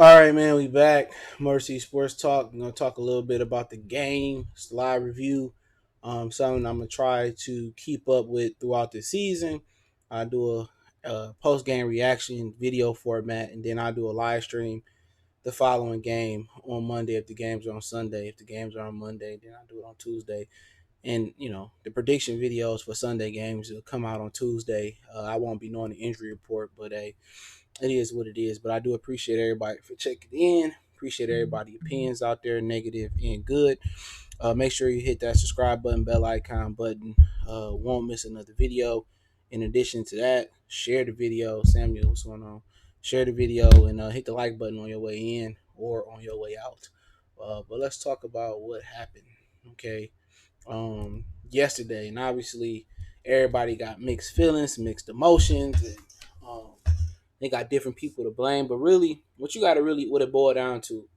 All right, man, we back. Mercy Sports Talk. We're gonna talk a little bit about the game. It's a live review. Something I'm gonna try to keep up with throughout the season. I do a post game reaction video format, and then I do a live stream the following game on Monday. If the games are on Sunday, if the games are on Monday, then I do it on Tuesday. And the prediction videos for Sunday games will come out on Tuesday. I won't be knowing the injury report, but it is what it is. But I do appreciate everybody for checking in. Appreciate everybody's opinions out there, negative and good. Make sure you hit that subscribe button, bell icon button. Won't miss another video. In addition to that, share the video. Samuel, what's going on? Share the video and hit the like button on your way in or on your way out. But let's talk about what happened. Okay. Yesterday, and obviously everybody got mixed feelings, mixed emotions, and they got different people to blame. But really, what it boiled down to,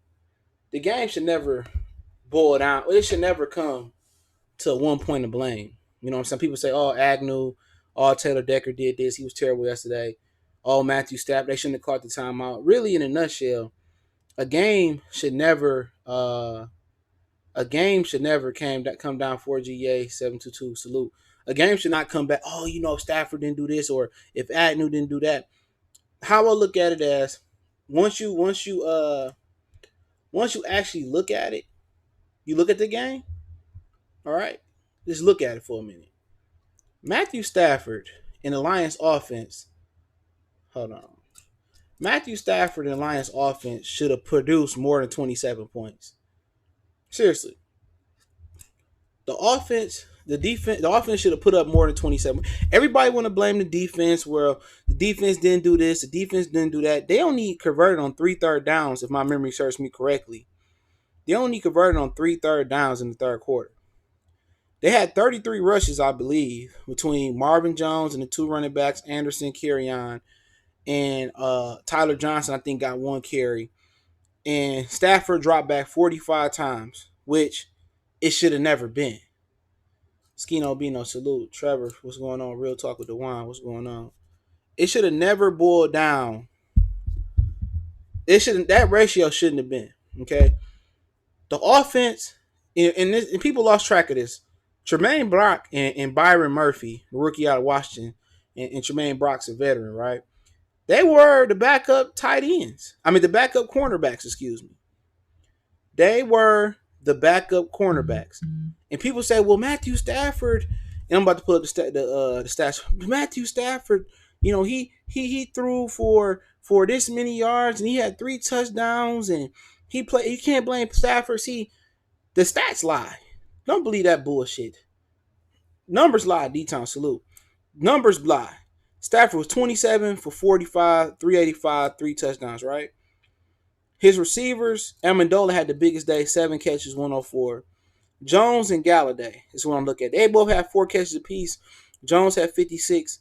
the game should never boil down. It should never come to one point of blame. You know what I'm saying? People say, "Oh, Agnew, oh Taylor Decker did this. He was terrible yesterday. Oh, Matthew Stafford, they shouldn't have caught the timeout." Really, in a nutshell, a game should never come down 4GA 722 salute. A game should not come back. Oh, Stafford didn't do this, or if Agnew didn't do that. How I look at it as once you actually look at it, you look at the game. All right, just look at it for a minute. Matthew Stafford in the Lions offense. Hold on. Matthew Stafford in the Lions offense should have produced more than 27 points. Seriously, the offense should have put up more than 27. Everybody want to blame the defense. Well, the defense didn't do this, the defense didn't do that. They only converted on 3 third downs, if my memory serves me correctly. They only converted on 3 third downs in the third quarter. They had 33 rushes, I believe, between Marvin Jones and the two running backs, Anderson, Kerryon, and Tyler Johnson, I think, got one carry. And Stafford dropped back 45 times, which it should have never been. Skino Bino, salute. Trevor, what's going on? Real Talk with DeWine, what's going on? It should have never boiled down. That ratio shouldn't have been. Okay. The offense, and people lost track of this. Tremaine Brock and Byron Murphy, the rookie out of Washington, and Tremaine Brock's a veteran, right? They were the backup tight ends. I mean, the backup cornerbacks, excuse me. They were the backup cornerbacks. And people say, well, Matthew Stafford, and I'm about to pull up the stats. Matthew Stafford, he threw for this many yards, and he had 3 touchdowns, and he played. You can't blame Stafford. See, the stats lie. Don't believe that bullshit. Numbers lie, D-Town, salute. Numbers lie. Stafford was 27 for 45, 385, 3 touchdowns, right? His receivers, Amendola had the biggest day, 7 catches, 104. Jones and Galladay is what I'm looking at. They both had 4 catches apiece. Jones had 56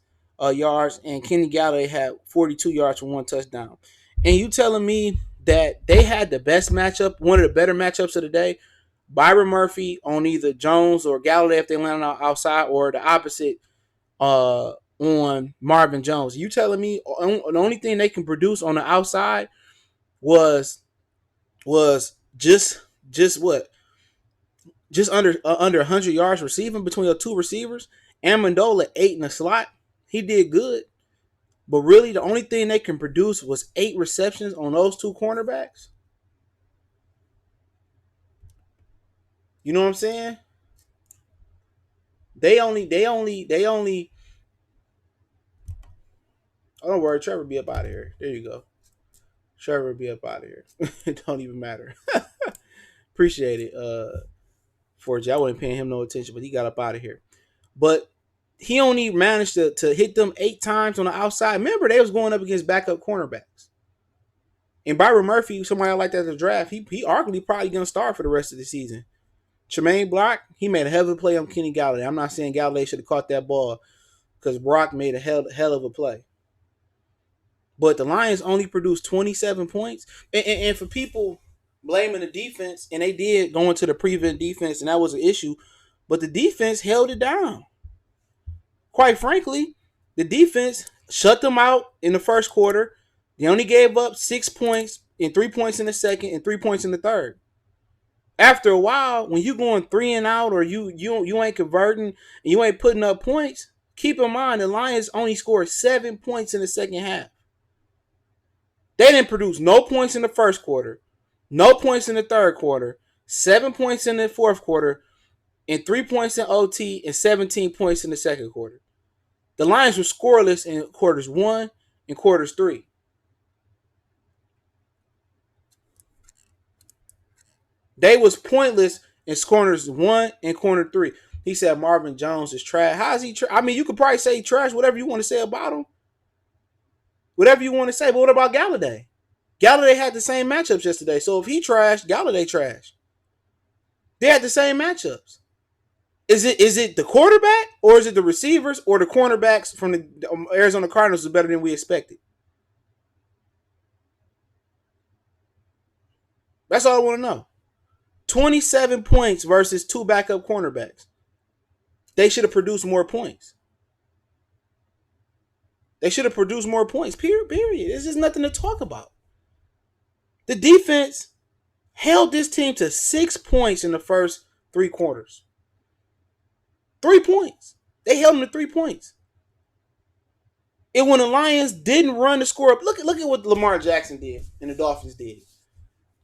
yards, and Kenny Galladay had 42 yards for 1 touchdown. And you telling me that they had the best matchup, one of the better matchups of the day? Byron Murphy on either Jones or Galladay if they landed outside, or the opposite on Marvin Jones. You telling me the only thing they can produce on the outside was just what? Just under 100 yards receiving between the two receivers. Amendola 8 in the slot. He did good. But really, the only thing they can produce was 8 receptions on those 2 cornerbacks. You know what I'm saying? They only. Oh, don't worry, Trevor be up out of here. There you go. Trevor be up out of here. It don't even matter. Appreciate it. 4G. I wasn't paying him no attention, but he got up out of here. But he only managed to hit them 8 times on the outside. Remember, they was going up against backup cornerbacks. And Byron Murphy, somebody I liked at the draft, he arguably probably going to start for the rest of the season. Tremaine Brock, he made a hell of a play on Kenny Galladay. I'm not saying Galladay should have caught that ball because Brock made a hell of a play. But the Lions only produced 27 points. And for people blaming the defense, and they did go into the prevent defense, and that was an issue, but the defense held it down. Quite frankly, the defense shut them out in the first quarter. They only gave up 6 points and 3 points in the second, and 3 points in the third. After a while, when you going three and out, or you ain't converting and you ain't putting up points, keep in mind the Lions only scored 7 points in the second half. They didn't produce no points in the first quarter, no points in the third quarter, 7 points in the fourth quarter, and 3 points in OT, and 17 points in the second quarter. The Lions were scoreless in quarters 1 and quarters 3. They was pointless in corners 1 and corner 3. He said Marvin Jones is trash. How is he trash? I mean, you could probably say trash, whatever you want to say about him. Whatever you want to say. But what about Galladay? Galladay had the same matchups yesterday. So if he trashed, Galladay trashed. They had the same matchups. Is it the quarterback, or is it the receivers, or the cornerbacks from the Arizona Cardinals is better than we expected? That's all I want to know. 27 points versus two backup cornerbacks. They should have produced more points. They should have produced more points. Period. There's just nothing to talk about. The defense held this team to 6 points in the first 3 quarters. 3 points. They held them to 3 points. And when the Lions didn't run the score up, look at what Lamar Jackson did and the Dolphins did.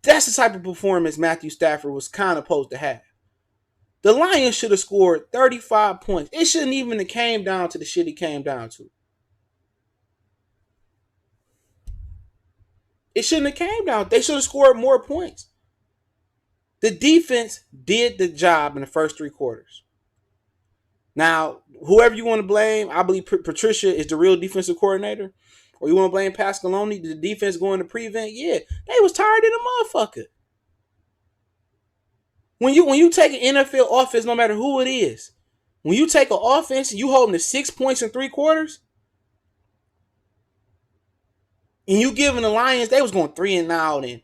That's the type of performance Matthew Stafford was kind of supposed to have. The Lions should have scored 35 points. It shouldn't even have came down to the shit it came down to. It shouldn't have came down. They should have scored more points. The defense did the job in the first 3 quarters. Now, whoever you want to blame, I believe Patricia is the real defensive coordinator. Or you want to blame Pascaloni, the defense going to prevent? Yeah, they was tired of the motherfucker. When you take an NFL offense, no matter who it is, when you take an offense and you hold them to 6 points in 3 quarters, and you giving the Lions, they was going 3 and out, and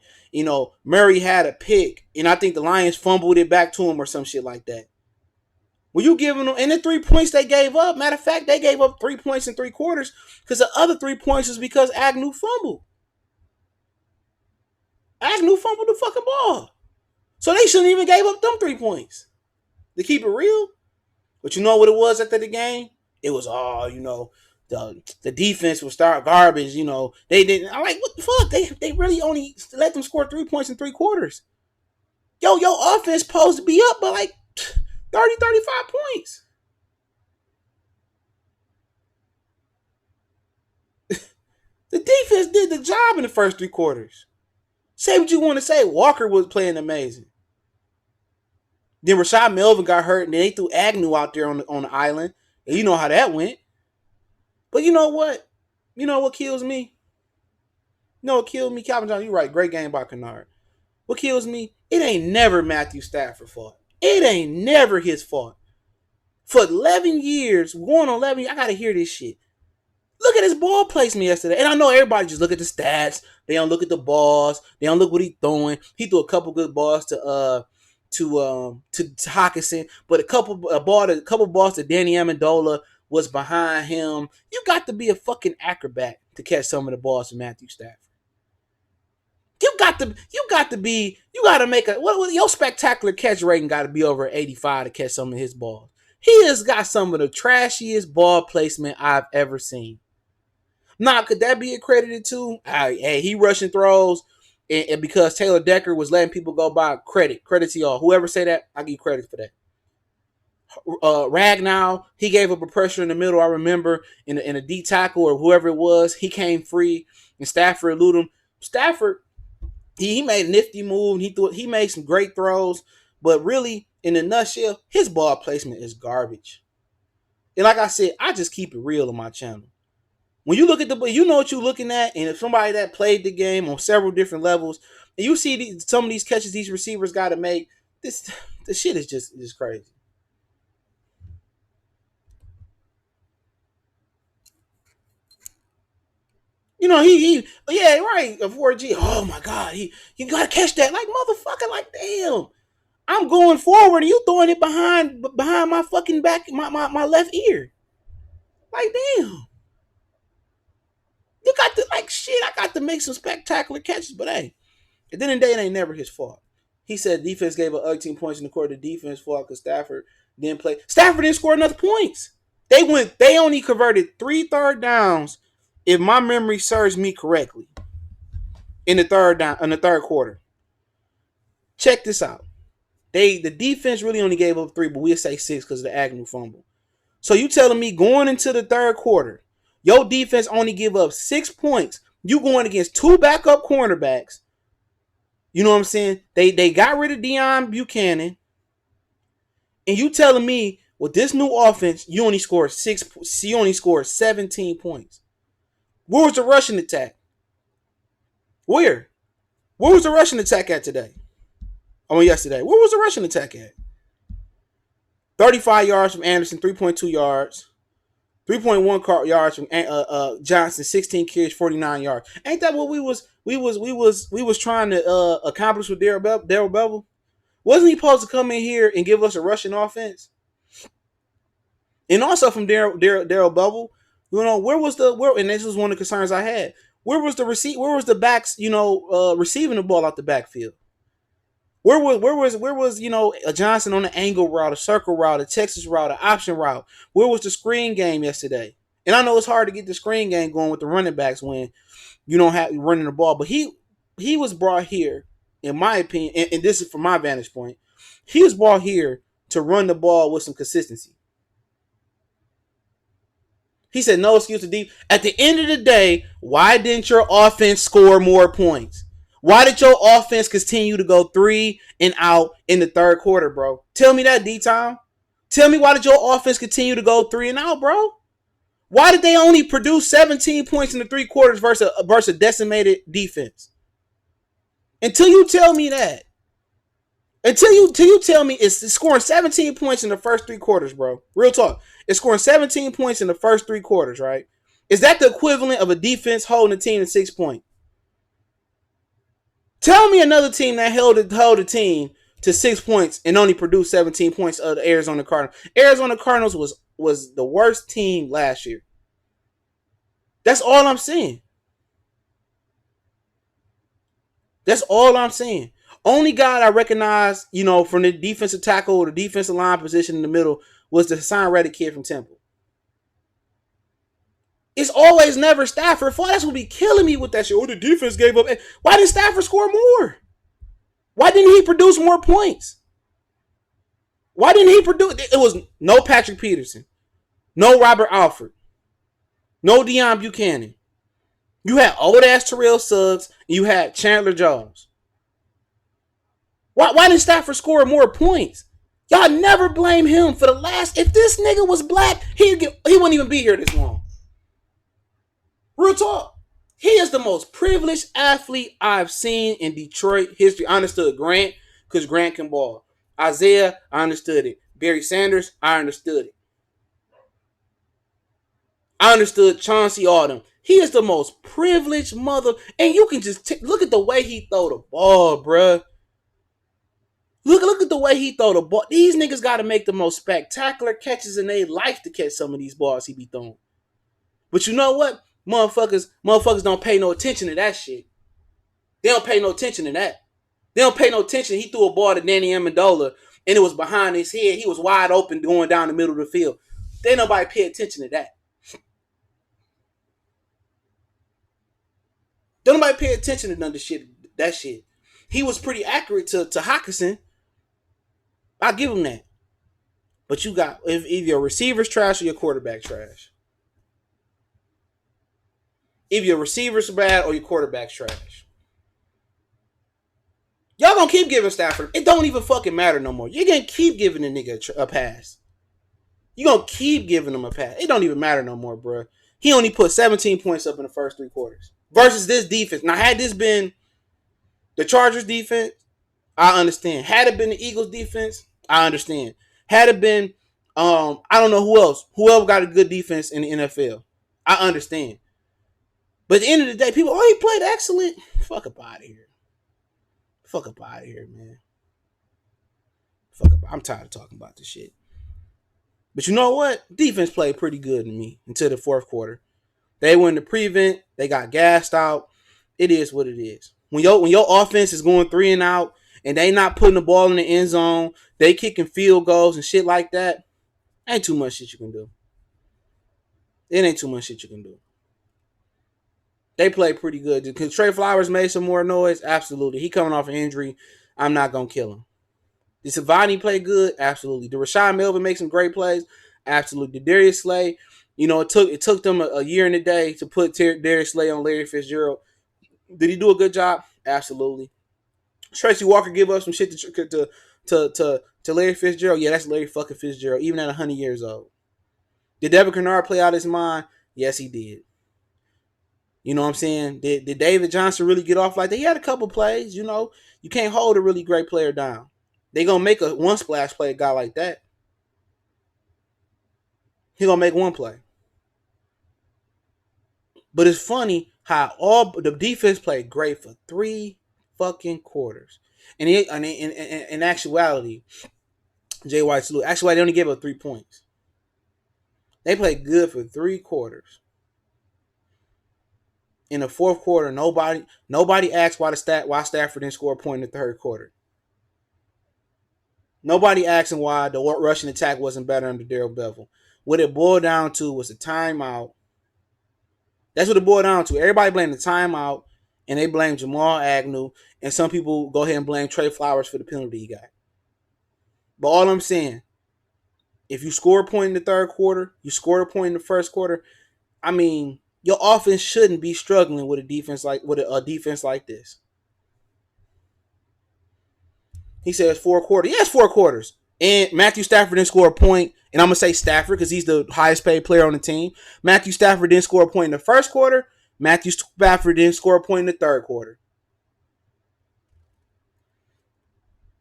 Murray had a pick, and I think the Lions fumbled it back to him or some shit like that. Were you giving them, and the 3 points they gave up, matter of fact, they gave up 3 points in 3 quarters because the other 3 points is because Agnew fumbled. Agnew fumbled the fucking ball. So they shouldn't even gave up them 3 points. To keep it real. But you know what it was after the game? It was the defense would start garbage, They didn't. I'm like, what the fuck? They really only let them score 3 points in 3 quarters. Your offense supposed to be up by like 30, 35 points. The defense did the job in the first 3 quarters. Say what you want to say. Walker was playing amazing. Then Rashad Melvin got hurt, and then they threw Agnew out there on the island. And you know how that went. But you know what? You know what kills me? You know what killed me? Calvin Johnson, you're right. Great game by Kennard. What kills me? It ain't never Matthew Stafford's fault. It ain't never his fault. For 11 years, going on 11 years, I got to hear this shit. Look at his ball placement yesterday. And I know everybody just look at the stats. They don't look at the balls. They don't look what he's throwing. He threw a couple good balls to Hawkinson, but a couple balls to Danny Amendola was behind him. You got to be a fucking acrobat to catch some of the balls from Matthew Stafford. You got to make your spectacular catch rating got to be over 85 to catch some of his balls. He has got some of the trashiest ball placement I've ever seen. Now, could that be accredited to? Hey, he rushing throws, and because Taylor Decker was letting people go by, credit to y'all. Whoever say that, I give you credit for that. Ragnow, he gave up a pressure in the middle. I remember in a D tackle or whoever it was, he came free, and Stafford eluded him. Stafford, he made a nifty move. He made some great throws, but really, in a nutshell, his ball placement is garbage. And like I said, I just keep it real on my channel. When you look at you know what you're looking at, and if somebody that played the game on several different levels, and you see some of these catches these receivers got to make, the shit is just crazy. Yeah, right, a 4G. Oh my God, you gotta catch that, like motherfucker, like damn. I'm going forward, and you throwing it behind my fucking back, my left ear. Like damn. You got to, like, shit, I got to make some spectacular catches, but hey, at the end of the day, it ain't never his fault. He said defense gave up 18 points in the quarter. The defense fault because Stafford didn't play. Stafford didn't score enough points. They only converted 3 third downs, if my memory serves me correctly, in the third quarter. Check this out. The defense really only gave up 3, but we'll say 6 because of the Agnew fumble. So you telling me going into the third quarter, your defense only give up 6 points. You going against 2 backup cornerbacks. You know what I'm saying? They got rid of Deion Buchanan. And you telling me with this new offense, you only scored 17 points. Where was the rushing attack? Where? Where was the rushing attack at today? Yesterday. Where was the rushing attack at? 35 yards from Anderson, 3.2 yards. 3.1 yards from Johnson, 16 carries, 49 yards. Ain't that what we was trying to accomplish with Darrell Bevel? Wasn't he supposed to come in here and give us a rushing offense? And also from Darrell Bevel, where and this was one of the concerns I had. Where was the backs, receiving the ball out the backfield? Where was a Johnson on the angle route, a circle route, a Texas route, an option route? Where was the screen game yesterday? And I know it's hard to get the screen game going with the running backs when you don't have running the ball, but he was brought here, in my opinion, and this is from my vantage point, he was brought here to run the ball with some consistency. He said no excuse to deep. At the end of the day, why didn't your offense score more points? Why did your offense continue to go 3 and out in the third quarter, bro? Tell me that, D-Town. Tell me why did your offense continue to go 3 and out, bro? Why did they only produce 17 points in the 3 quarters versus a decimated defense? Until you tell me that. Until you tell me it's scoring 17 points in the first 3 quarters, bro. Real talk. It's scoring 17 points in the first 3 quarters, right? Is that the equivalent of a defense holding a team to 6 points? Tell me another team that held a team to 6 points and only produced 17 points of the Arizona Cardinals. Arizona Cardinals was the worst team last year. That's all I'm saying. That's all I'm saying. Only guy I recognize, from the defensive tackle or the defensive line position in the middle was the Hassan Reddick kid from Temple. It's always never Stafford. That's what be killing me with that shit. Oh, the defense gave up. Why didn't Stafford score more? Why didn't he produce more points? Why didn't he produce? It was no Patrick Peterson, no Robert Alford, no Deion Buchanan. You had old ass Terrell Suggs, and you had Chandler Jones. Why didn't Stafford score more points? Y'all never blame him for the last. If this nigga was black, he wouldn't even be here this long. Real talk. He is the most privileged athlete I've seen in Detroit history. I understood Grant because Grant can ball. Isaiah, I understood it. Barry Sanders, I understood it. I understood Chauncey Autumn. He is the most privileged mother. And you can just look at the way he throw the ball, bruh. Look at the way he throw the ball. These niggas got to make the most spectacular catches in their life to catch some of these balls he be throwing. But you know what? Motherfuckers don't pay no attention to that shit. They don't pay no attention to that. They don't pay no attention. He threw a ball to Danny Amendola, and it was behind his head. He was wide open going down the middle of the field. They nobody pay attention to that. Don't nobody pay attention to none of the shit. That shit. He was pretty accurate to Hockenson. I'll give him that. But you got if your receiver's trash or your quarterback trash. If your receiver's bad or your quarterback's trash. Y'all gonna keep giving Stafford. It don't even fucking matter no more. You're gonna keep giving the nigga a pass. You're gonna keep giving him a pass. It don't even matter no more, bro. He only put 17 points up in the first 3 quarters. Versus this defense. Now, had this been the Chargers defense, I understand. Had it been the Eagles defense, I understand. Had it been, I don't know who else. Whoever got a good defense in the NFL, I understand. But at the end of the day, people, he played excellent. Fuck up out of here. Fuck up out of here, man. Fuck up. I'm tired of talking about this shit. But you know what? Defense played pretty good to me until the fourth quarter. They went to prevent. They got gassed out. It is what it is. When your offense is going three and out and they not putting the ball in the end zone, they kicking field goals and shit like that. Ain't too much shit you can do. It ain't too much shit you can do. They play pretty good. Because Trey Flowers made some more noise? Absolutely. He coming off an injury. I'm not gonna kill him. Did Savani play good? Absolutely. Did Rashad Melvin make some great plays? Absolutely. Did Darius Slay? It took them a year and a day to put Darius Slay on Larry Fitzgerald. Did he do a good job? Absolutely. Tracy Walker give up some shit to Larry Fitzgerald? Yeah, that's Larry fucking Fitzgerald, even at 100 years old. Did Devin Kennard play out his mind? Yes, he did. You know what I'm saying? Did David Johnson really get off like that? He had a couple plays. You can't hold a really great player down. They gonna make a one splash play a guy like that. He gonna make one play. But it's funny how all the defense played great for 3 fucking quarters. And in actuality, Jay White salute. Actually, they only gave up 3 points. They played good for 3 quarters. In the fourth quarter, nobody asked why Stafford didn't score a point in the third quarter. Nobody asking why the rushing attack wasn't better under Darrell Bevell. What it boiled down to was a timeout. That's what it boiled down to. Everybody blamed the timeout, and they blame Jamal Agnew, and some people go ahead and blame Trey Flowers for the penalty he got. But all I'm saying, if you score a point in the third quarter, you scored a point in the first quarter, I mean, your offense shouldn't be struggling with a defense like this. He says 4 quarters. Yes, 4 quarters. And Matthew Stafford didn't score a point. And I'm going to say Stafford because he's the highest paid player on the team. Matthew Stafford didn't score a point in the first quarter. Matthew Stafford didn't score a point in the third quarter.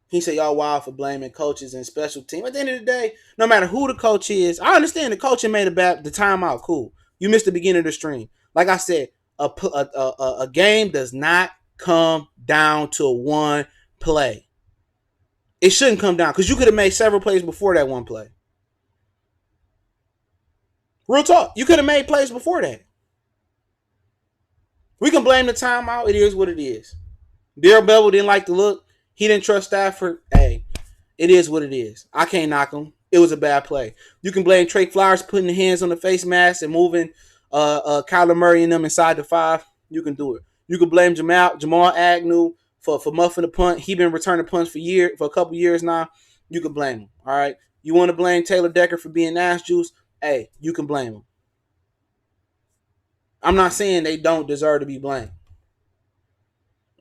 He said, y'all wild for blaming coaches and special team. At the end of the day, no matter who the coach is, I understand the coaching made the timeout. Cool. You missed the beginning of the stream. Like I said, a game does not come down to one play. It shouldn't come down because you could have made several plays before that one play. Real talk. You could have made plays before that. We can blame the timeout. It is what it is. Darrell Bevell didn't like the look. He didn't trust Stafford. Hey, it is what it is. I can't knock him. It was a bad play. You can blame Trey Flowers putting the hands on the face mask and moving Kyler Murray and them inside the 5. You can do it. You can blame Jamal Agnew for muffing the punt. He been returning punts for a couple years now. You can blame him. All right. You want to blame Taylor Decker for being ass juice? Hey, you can blame him. I'm not saying they don't deserve to be blamed.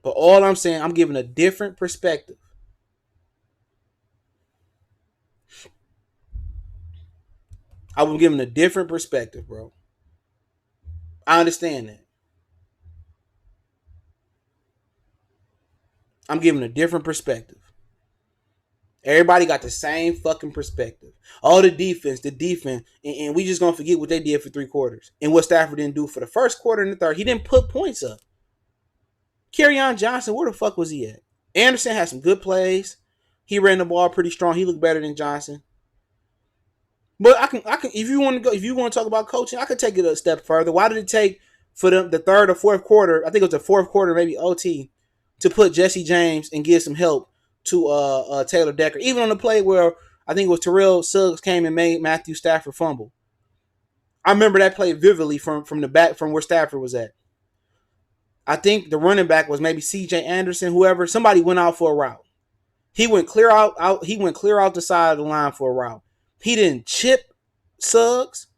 But all I'm saying, I'm giving a different perspective. I was giving a different perspective, bro. I understand that. I'm giving a different perspective. Everybody got the same fucking perspective. All the defense, and we just gonna forget what they did for 3 quarters and what Stafford didn't do for the first quarter and the third. He didn't put points up. Kerryon Johnson, where the fuck was he at? Anderson had some good plays. He ran the ball pretty strong. He looked better than Johnson. But I can. If you want to talk about coaching, I could take it a step further. Why did it take for the third or fourth quarter? I think it was the fourth quarter, maybe OT, to put Jesse James and give some help to Taylor Decker, even on the play where I think it was Terrell Suggs came and made Matthew Stafford fumble. I remember that play vividly from the back from where Stafford was at. I think the running back was maybe C.J. Anderson, whoever. Somebody went out for a route. He went clear out. He went clear out the side of the line for a route. He didn't chip Suggs.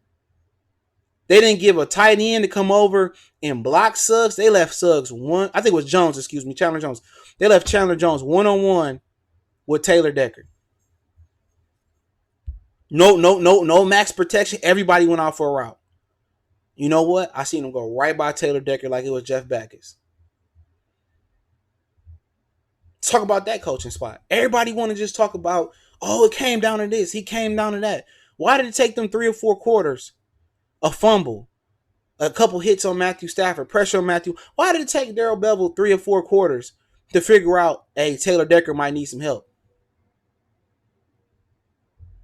They didn't give a tight end to come over and block Suggs. They left Suggs one. I think it was Jones. Excuse me, Chandler Jones. They left Chandler Jones 1-on-1 with Taylor Decker. No max protection. Everybody went out for a route. You know what? I seen him go right by Taylor Decker like it was Jeff Backus. Let's talk about that coaching spot. Everybody want to just talk about, it came down to this. He came down to that. Why did it take them 3 or 4 quarters? A fumble, a couple hits on Matthew Stafford, pressure on Matthew. Why did it take Darrell Bevell 3 or 4 quarters to figure out, hey, Taylor Decker might need some help?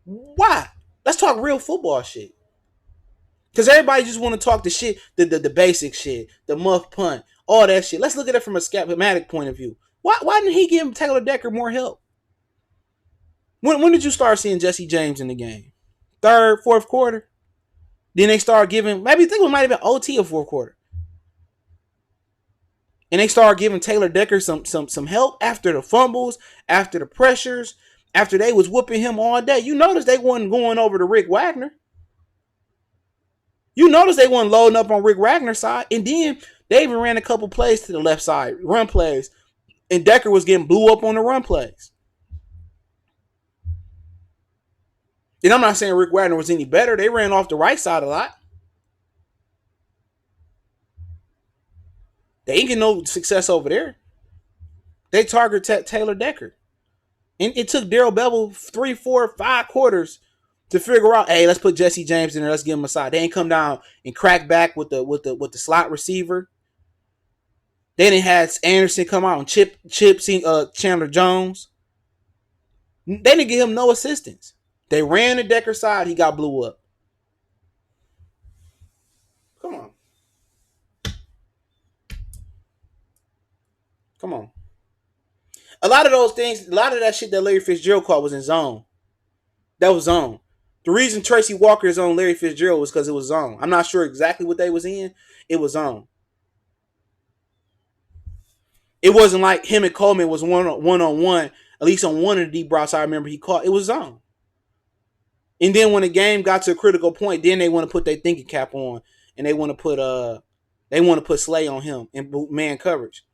Why? Let's talk real football shit. Because everybody just want to talk the shit, the basic shit, the muff punt. all that shit. Let's look at it from a schematic point of view. Why didn't he give Taylor Decker more help? When did you start seeing Jesse James in the game? Third, fourth quarter? Then they start giving, maybe think it might have been OT or fourth quarter. And they started giving Taylor Decker some help after the fumbles, after the pressures, after they was whooping him all day. You notice they wasn't going over to Rick Wagner. You notice they wasn't loading up on Rick Wagner's side. And then they even ran a couple plays to the left side, run plays. And Decker was getting blew up on the run plays. And I'm not saying Rick Wagner was any better. They ran off the right side a lot. They ain't get no success over there. They target Taylor Decker. And it took Darrell Bevell 3, 4, 5 quarters to figure out, hey, let's put Jesse James in there. Let's give him a side. They ain't come down and crack back with the slot receiver. They didn't have Anderson come out and chip Chandler Jones. They didn't give him no assistance. They ran the Decker side. He got blew up. Come on. Come on. A lot of those things, a lot of that shit that Larry Fitzgerald called was in zone. That was zone. The reason Tracy Walker is on Larry Fitzgerald was because it was zone. I'm not sure exactly what they was in. It was zone. It wasn't like him and Coleman was one on one. At least on one of the deep routes I remember he caught. It was zone. And then when the game got to a critical point, then they want to put their thinking cap on and they want to put Slay on him in man coverage.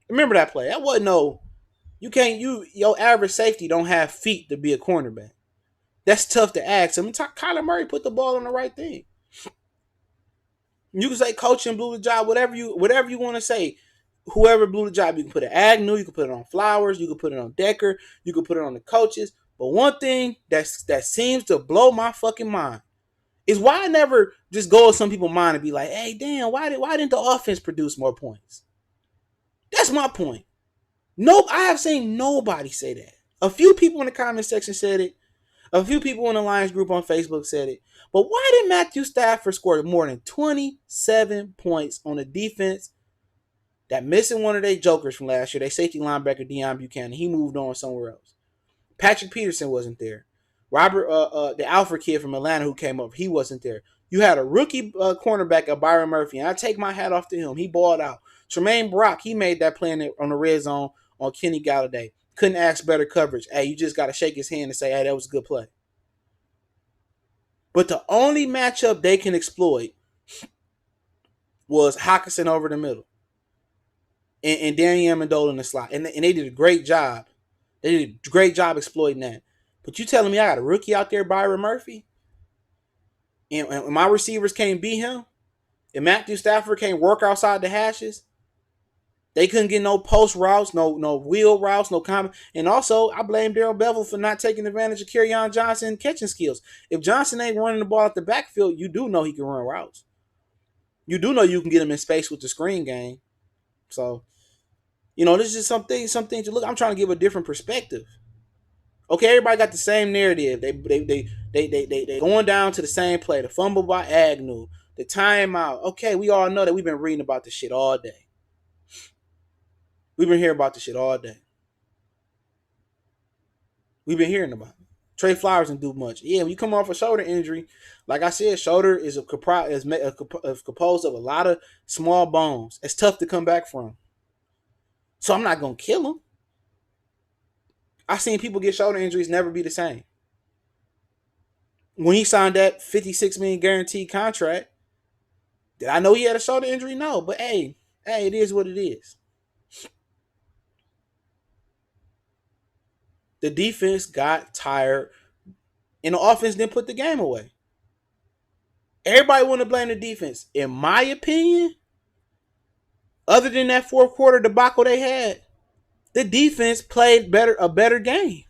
Remember that play? That wasn't no. Your average safety don't have feet to be a cornerback. That's tough to ask. I mean, Kyler Murray put the ball on the right thing. You can say coaching blew the job, whatever you want to say. Whoever blew the job, you can put it on Agnew, you can put it on Flowers, you can put it on Decker, you can put it on the coaches. But one thing that seems to blow my fucking mind is why I never just go with some people's mind and be like, hey, damn, why didn't the offense produce more points? That's my point. Nope, I have seen nobody say that. A few people in the comment section said it. A few people in the Lions group on Facebook said it. But why did Matthew Stafford score more than 27 points on a defense that missing one of their jokers from last year? They safety linebacker Deion Buchanan. He moved on somewhere else. Patrick Peterson wasn't there. Robert, the Alfred kid from Atlanta who came up, he wasn't there. You had a rookie cornerback of Byron Murphy, and I take my hat off to him. He balled out. Tremaine Brock, he made that play on the red zone on Kenny Galladay. Couldn't ask better coverage. Hey, you just got to shake his hand and say, hey, that was a good play. But the only matchup they can exploit was Hockenson over the middle and Danny Amendola in the slot. And they did a great job. They did a great job exploiting that. But you telling me I got a rookie out there, Byron Murphy, and my receivers can't beat him, and Matthew Stafford can't work outside the hashes? They couldn't get no post routes, no wheel routes, no comment. And also, I blame Darrell Bevell for not taking advantage of Kerryon Johnson catching skills. If Johnson ain't running the ball at the backfield, you do know he can run routes. You do know you can get him in space with the screen game. So, this is something to look. I'm trying to give a different perspective. Okay, everybody got the same narrative. They going down to the same play. The fumble by Agnew, the timeout. Okay, we all know that we've been reading about this shit all day. We've been hearing about this shit all day. We've been hearing about it. Trey Flowers didn't do much. Yeah, when you come off a shoulder injury, like I said, shoulder is composed of a lot of small bones. It's tough to come back from. So I'm not going to kill him. I've seen people get shoulder injuries never be the same. When he signed that $56 million guaranteed contract, did I know he had a shoulder injury? No, but hey, it is what it is. The defense got tired, and the offense didn't put the game away. Everybody want to blame the defense. In my opinion, other than that fourth quarter debacle they had, the defense played a better game.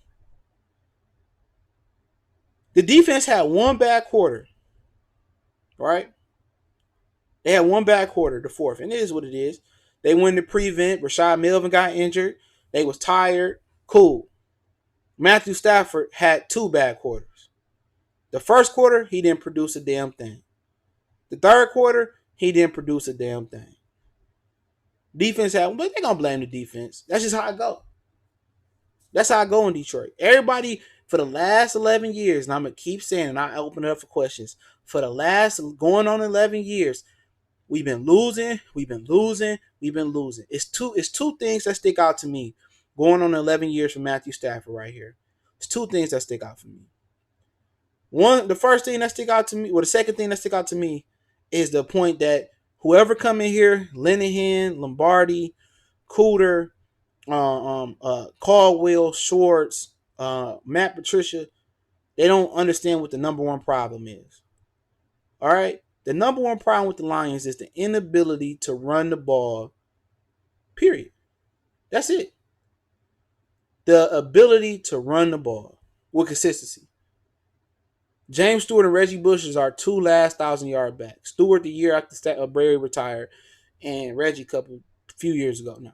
The defense had one bad quarter, right? They had one bad quarter, the fourth, and it is what it is. They went to prevent. Rashad Melvin got injured. They was tired. Cool. Matthew Stafford had two bad quarters. The first quarter, he didn't produce a damn thing. The third quarter, he didn't produce a damn thing. Defense had, but they gonna blame the defense. That's just how I go. That's how I go in Detroit. Everybody for the last 11 years, and I'm gonna keep saying, and I open it up for questions. For the last going on 11 years, we've been losing, we've been losing, we've been losing. It's two things that stick out to me going on 11 years for Matthew Stafford right here. It's two things that stick out for me. One, the first thing that stick out to me, well, the second thing that stick out to me is the point that whoever come in here, Linehan, Lombardi, Cooter, Caldwell, Schwartz, Matt Patricia, they don't understand what the number one problem is. All right? The number one problem with the Lions is the inability to run the ball, period. That's it. The ability to run the ball with consistency. James Stewart and Reggie Bush is our two last 1,000-yard backs. Stewart the year after Brady retired, and Reggie a few years ago now.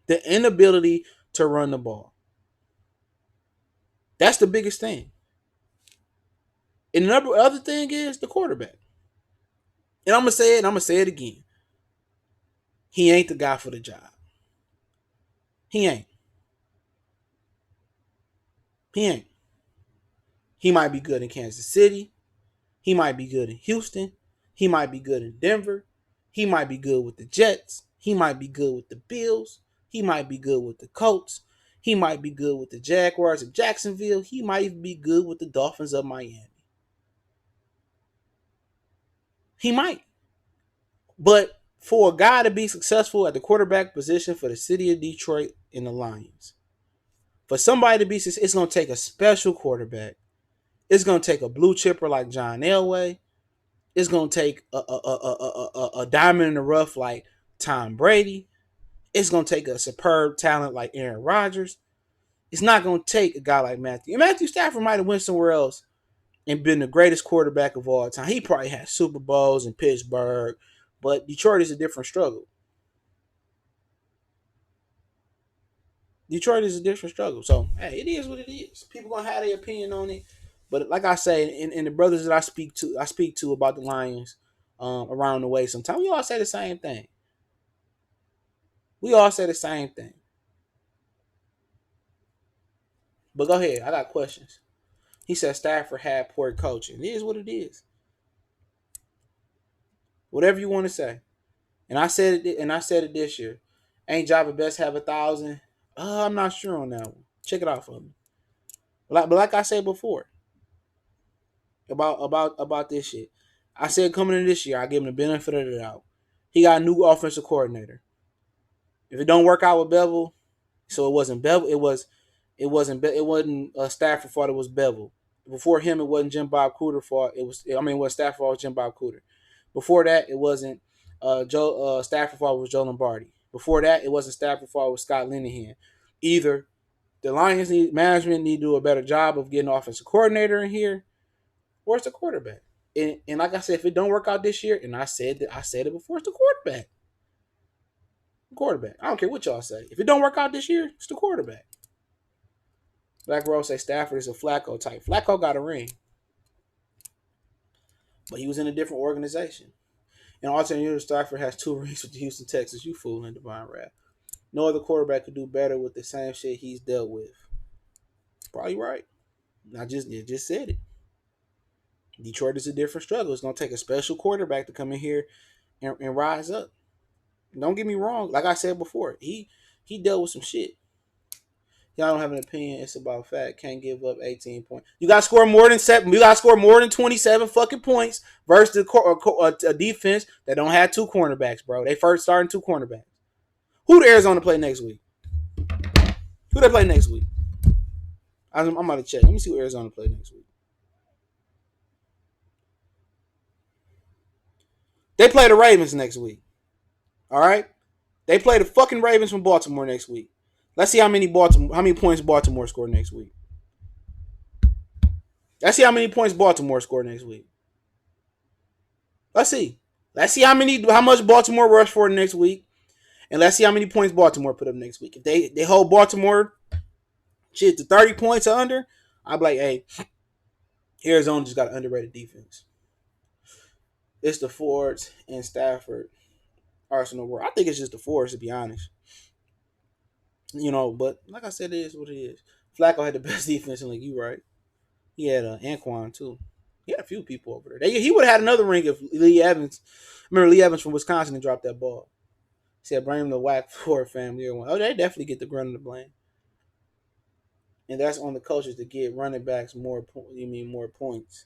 The inability to run the ball. That's the biggest thing. And the other thing is the quarterback. And I'm going to say it, and I'm going to say it again. He ain't the guy for the job. He ain't. He ain't. He might be good in Kansas City. He might be good in Houston. He might be good in Denver. He might be good with the Jets. He might be good with the Bills. He might be good with the Colts. He might be good with the Jaguars of Jacksonville. He might even be good with the Dolphins of Miami. He might. But for a guy to be successful at the quarterback position for the city of Detroit and the Lions, for somebody to be successful, it's going to take a special quarterback. It's going to take a blue chipper like John Elway. It's going to take a diamond in the rough like Tom Brady. It's going to take a superb talent like Aaron Rodgers. It's not going to take a guy like Matthew. And Matthew Stafford might have went somewhere else and been the greatest quarterback of all time. He probably had Super Bowls in Pittsburgh, but Detroit is a different struggle. Detroit is a different struggle. So, hey, it is what it is. People going to have their opinion on it. But like I say, and the brothers that I speak to about the Lions around the way sometimes, we all say the same thing. We all say the same thing. But go ahead. I got questions. He said Stafford had poor coaching. It is what it is. Whatever you want to say. And I said it. And I said it this year. Ain't Java best have 1,000? I'm not sure on that one. Check it out for me. But like I said before about this shit, I said coming in this year, I give him the benefit of the doubt. He got a new offensive coordinator. If it don't work out with Bevel, so it wasn't Bevel. It wasn't Stafford fault. It was Bevel. Before him, it wasn't Jim Bob Cooter fault. It was Stafford fault. It was Jim Bob Cooter. Before that, it wasn't Stafford fault. It was Joe Lombardi. Before that, it wasn't Stafford fault. It was Scott Linehan. Either the Lions management need to do a better job of getting an offensive coordinator in here, or it's the quarterback. And like I said, if it don't work out this year, and I said it before, it's the quarterback. Quarterback. I don't care what y'all say. If it don't work out this year, it's the quarterback. Black Rose say Stafford is a Flacco type. Flacco got a ring, but he was in a different organization. And alternative, Stafford has 2 rings with the Houston Texans. You fooling, Divine Rap. No other quarterback could do better with the same shit he's dealt with. Probably right. I just said it. Detroit is a different struggle. It's gonna take a special quarterback to come in here and rise up. Don't get me wrong. Like I said before, he dealt with some shit. Y'all don't have an opinion. It's about fact. Can't give up 18 points. You got to score more than 7. You got to score more than 27 fucking points versus a defense that don't have 2 cornerbacks, bro. They first starting 2 cornerbacks. Who the Arizona play next week? Who they play next week? I'm about to check. Let me see who Arizona play next week. They play the Ravens next week. All right? They play the fucking Ravens from Baltimore next week. Let's see how many points Baltimore score next week. Let's see how many points Baltimore score next week. Let's see. Let's see how much Baltimore rush for next week. And let's see how many points Baltimore put up next week. If they hold Baltimore shit to 30 points or under, I'll be like, hey, Arizona just got an underrated defense. It's the Fords and Stafford. Arsenal were. I think it's just the force, to be honest. But like I said, it is what it is. Flacco had the best defense in the league. You right? He had Anquan too. He had a few people over there. He would have had another ring if Lee Evans. Remember Lee Evans from Wisconsin and dropped that ball. He said, "Bring him the whack for family or one." Oh, they definitely get the grunt of the blame, and that's on the coaches to get running backs more. You mean more points?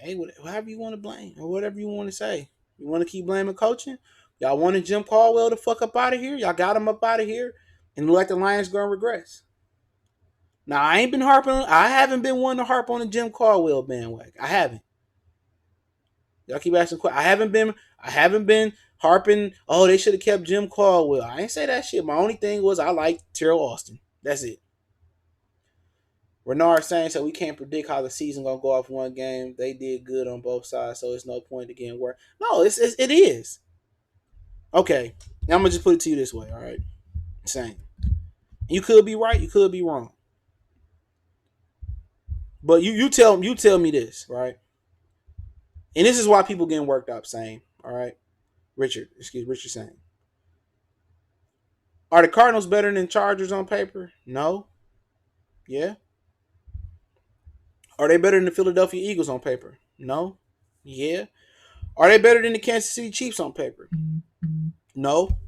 Hey, whatever you want to blame or whatever you want to say. You want to keep blaming coaching? Y'all wanted Jim Caldwell to fuck up out of here. Y'all got him up out of here, and let the Lions go and regress. Now I ain't been harping. I haven't been one to harp on the Jim Caldwell bandwagon. I haven't. Y'all keep asking questions. I haven't been harping. Oh, they should have kept Jim Caldwell. I ain't say that shit. My only thing was I like Terrell Austin. That's it. Renard saying so we can't predict how the season gonna go off one game. They did good on both sides, so it's no point to getting work. No, it is. Okay. Now I'm gonna just put it to you this way, all right? Same. You could be right, you could be wrong. But you tell me this, right? And this is why people getting worked up, saying, all right? Richard saying. Are the Cardinals better than Chargers on paper? No. Yeah. Are they better than the Philadelphia Eagles on paper? No. Yeah. Are they better than the Kansas City Chiefs on paper? No.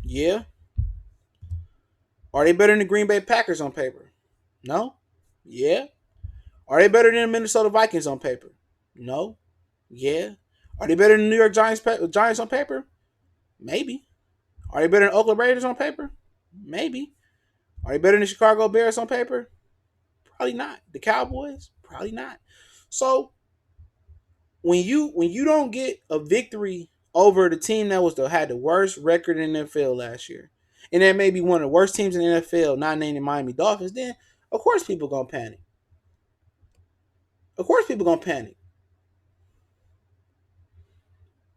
Yeah. Are they better than the Green Bay Packers on paper? No. Yeah. Are they better than the Minnesota Vikings on paper? No. Yeah. Are they better than the New York Giants on paper? Maybe. Are they better than Oakland Raiders on paper? Maybe. Are they better than the Chicago Bears on paper? Probably not. The Cowboys? Probably not. So when you don't get a victory over the team that had the worst record in the NFL last year, and that may be one of the worst teams in the NFL, not named the Miami Dolphins, then of course people gonna panic. Of course people gonna panic.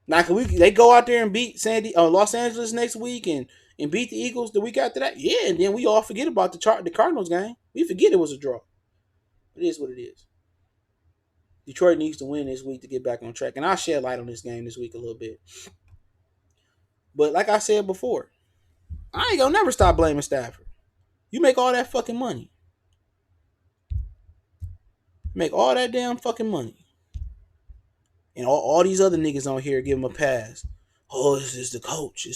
Now can they go out there and beat Los Angeles next week and beat the Eagles the week after that? Yeah, and then we all forget about the Cardinals game. We forget it was a draw. It is what it is. Detroit needs to win this week to get back on track, and I'll shed light on this game this week a little bit. But like I said before, I ain't gonna never stop blaming Stafford. You make all that fucking money. Make all that damn fucking money. And all these other niggas on here give him a pass. Oh, it's the coach.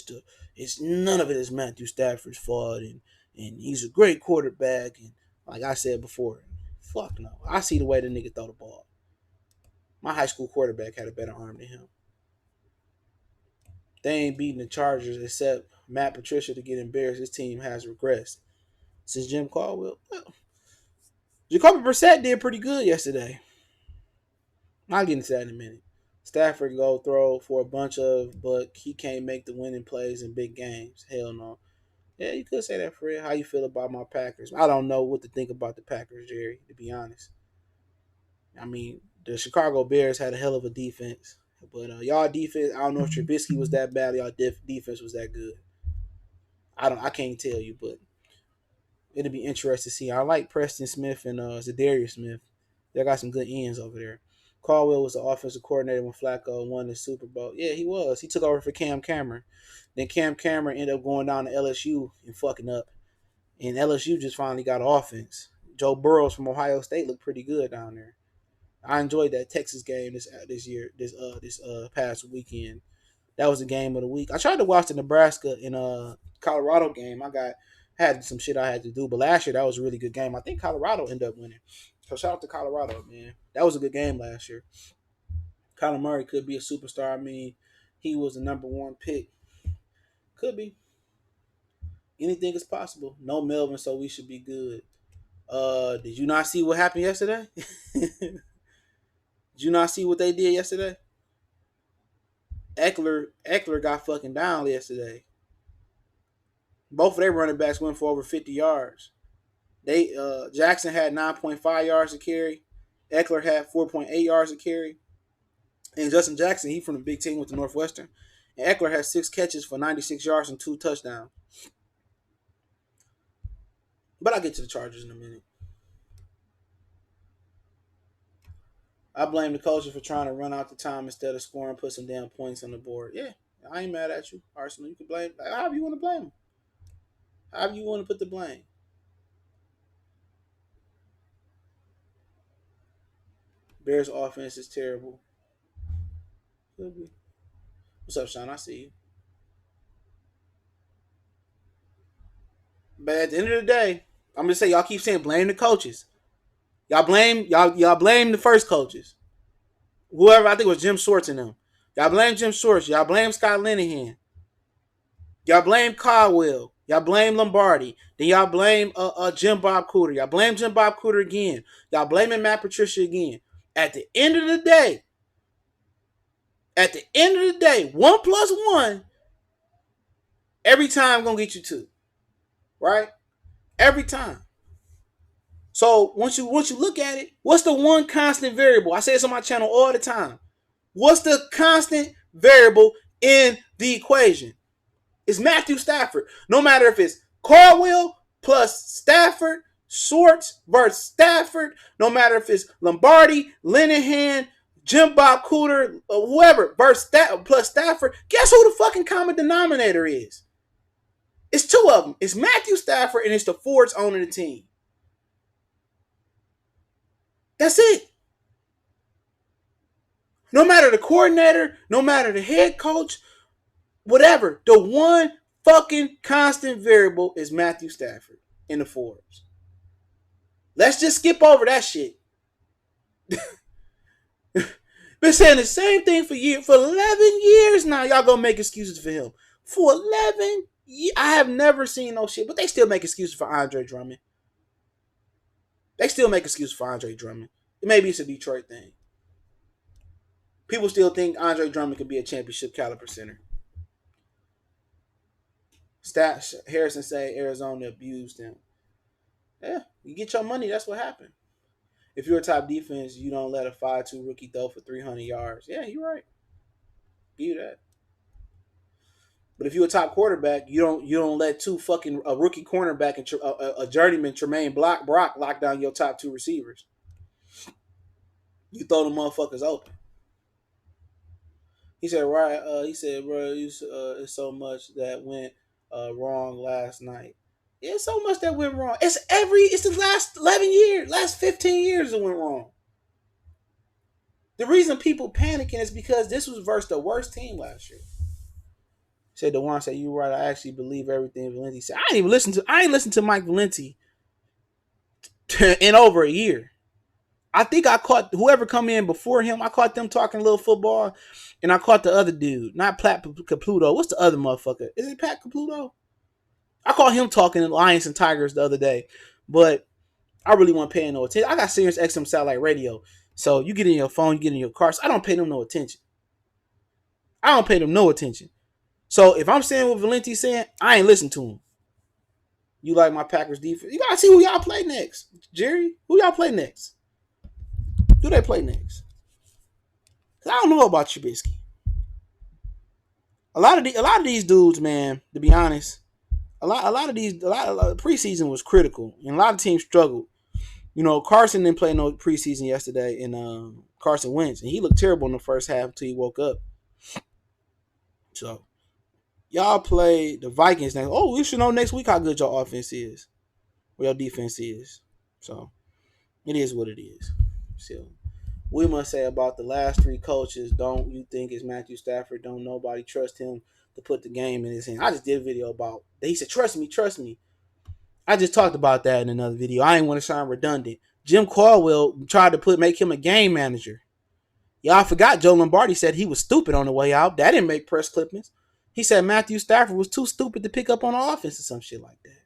It's none of it is Matthew Stafford's fault, and he's a great quarterback. And like I said before, fuck no. I see the way the nigga throw the ball. My high school quarterback had a better arm than him. They ain't beating the Chargers except Matt Patricia to get embarrassed. His team has regressed since Jim Caldwell. Well, Jacoby Brissett did pretty good yesterday. I'll get into that in a minute. Stafford go throw for a bunch of, but he can't make the winning plays in big games. Hell no. Yeah, you could say that, Fred. How you feel about my Packers? I don't know what to think about the Packers, Jerry, to be honest. I mean, the Chicago Bears had a hell of a defense. But y'all defense, I don't know if Trubisky was that bad. Y'all defense was that good. I can't tell you, but it'll be interesting to see. I like Preston Smith and Zadarius Smith. They got some good ends over there. Caldwell was the offensive coordinator when Flacco won the Super Bowl. Yeah, he was. He took over for Cam Cameron. Then Cam Cameron ended up going down to LSU and fucking up. And LSU just finally got offense. Joe Burrows from Ohio State looked pretty good down there. I enjoyed that Texas game this past weekend. That was the game of the week. I tried to watch the Nebraska and Colorado game. Had some shit I had to do, but last year that was a really good game. I think Colorado ended up winning. So shout out to Colorado, man. That was a good game last year. Kyler Murray could be a superstar. I mean, he was the number one pick. Could be. Anything is possible. No Melvin, so we should be good. Did you not see what happened yesterday? Did you not see what they did yesterday? Eckler got fucking down yesterday. Both of their running backs went for over 50 yards. Jackson had 9.5 yards to carry. Eckler had 4.8 yards to carry. And Justin Jackson, he from the big team with the Northwestern. And Eckler had 6 catches for 96 yards and 2 touchdowns. But I'll get to the Chargers in a minute. I blame the coaches for trying to run out the time instead of scoring, put some damn points on the board. Yeah, I ain't mad at you, Arsenal. You can blame however you want to blame them. However you want to put the blame. Bears offense is terrible. Could be. What's up, Sean? I see you. But at the end of the day, I'm gonna say y'all keep saying blame the coaches. Y'all blame the first coaches. Whoever I think it was Jim Schwartz and them. Y'all blame Jim Schwartz. Y'all blame Scott Linehan. Y'all blame Caldwell. Y'all blame Lombardi. Then y'all blame Jim Bob Cooter. Y'all blame Jim Bob Cooter again. Y'all blaming Matt Patricia again. At the end of the day, one plus one every time gonna get you two, right? Every time. So once you look at it, what's the one constant variable? I say this on my channel all the time. What's the constant variable in the equation? It's Matthew Stafford. No matter if it's Caldwell plus Stafford, Schwartz versus Stafford, no matter if it's Lombardi, Linehan, Jim Bob Cooter, or whoever versus plus Stafford, guess who the fucking common denominator is? It's two of them. It's Matthew Stafford and it's the Fords owning the team. That's it. No matter the coordinator, no matter the head coach, whatever, the one fucking constant variable is Matthew Stafford in the Forbes. Let's just skip over that shit. Been saying the same thing for 11 years now. Y'all gonna make excuses for him. For 11 years. I have never seen no shit, but they still make excuses for Andre Drummond. Maybe it's a Detroit thing. People still think Andre Drummond could be a championship caliber center. Harrison say Arizona abused him. Yeah, you get your money. That's what happened. If you're a top defense, you don't let a 5'2" rookie throw for 300 yards. Yeah, you're right. Give you that. But if you're a top quarterback, you don't let a rookie cornerback and a journeyman Tremaine Brock lock down your top two receivers. You throw the motherfuckers open. He said, right? He said, bro, it's so much that went wrong last night. It's so much that went wrong. It's the last 11 years, last 15 years that went wrong. The reason people panicking is because this was versus the worst team last year. Said the one said, "You right. I actually believe everything Valenti said. I ain't listened to Mike Valenti in over a year. I think I caught whoever come in before him. I caught them talking a little football, and I caught the other dude, not Pat Caputo. What's the other motherfucker? Is it Pat Caputo? I caught him talking Lions and Tigers the other day, but I really wasn't paying no attention. I got Sirius XM satellite radio, so you get in your phone, you get in your car. So I don't pay them no attention. So if I'm saying what Valenti's saying, I ain't listen to him. You like my Packers defense? You gotta see who y'all play next, Jerry. Who y'all play next? Who they play next? Cause I don't know about Trubisky. A lot of these dudes, man. To be honest, a lot of preseason was critical, and a lot of teams struggled. You know, Carson didn't play no preseason yesterday, and Carson Wentz, and he looked terrible in the first half until he woke up. So y'all play the Vikings next. Oh, we should know next week how good your offense is, or your defense is. So it is what it is. So we must say about the last three coaches, don't you think it's Matthew Stafford? Don't nobody trust him to put the game in his hand. I just did a video about that. He said, trust me. I just talked about that in another video. I ain't want to sound redundant. Jim Caldwell tried to make him a game manager. Y'all forgot Joe Lombardi said he was stupid on the way out. That didn't make press clippings. He said Matthew Stafford was too stupid to pick up on the offense or some shit like that.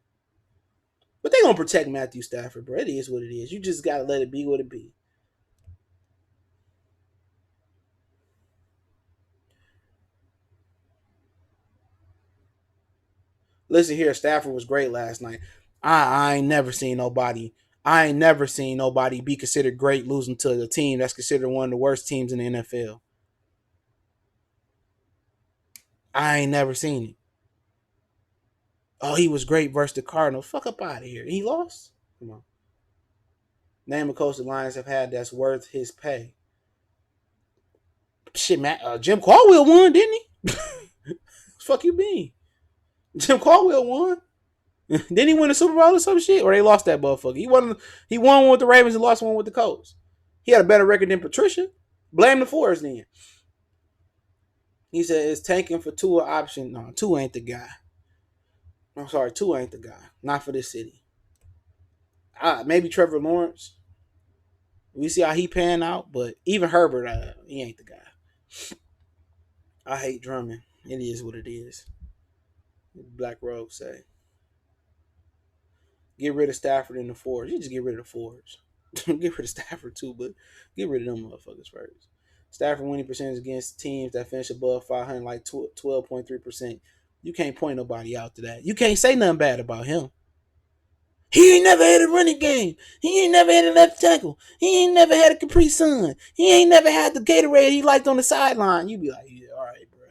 But they gonna protect Matthew Stafford, bro. It is what it is. You just gotta let it be what it be. Listen here, Stafford was great last night. I ain't never seen nobody be considered great losing to a team that's considered one of the worst teams in the NFL. I ain't never seen it. Oh, he was great versus the Cardinals. Fuck up out of here. He lost? Come on. Name a coach the Lions have had that's worth his pay. Shit, Jim Caldwell won, didn't he? Fuck you mean? Jim Caldwell won. Didn't he win the Super Bowl or some shit? Or they lost that motherfucker? He won one with the Ravens and lost one with the Colts. He had a better record than Patricia. Blame the Force then. He said it's tanking for Tua option. No, Tua ain't the guy. I'm sorry, Tua ain't the guy. Not for this city. Maybe Trevor Lawrence. We see how he pan out, but even Herbert, he ain't the guy. I hate drumming. It is what it is. Black Rogue say. Get rid of Stafford and the Fords. You just get rid of the Fords. Get rid of Stafford too, but get rid of them motherfuckers first. Stafford winning percentage against teams that finish above 500, like 12.3%. You can't point nobody out to that. You can't say nothing bad about him. He ain't never had a running game. He ain't never had a left tackle. He ain't never had a Capri Sun. He ain't never had the Gatorade he liked on the sideline. You be like, yeah, all right, bro.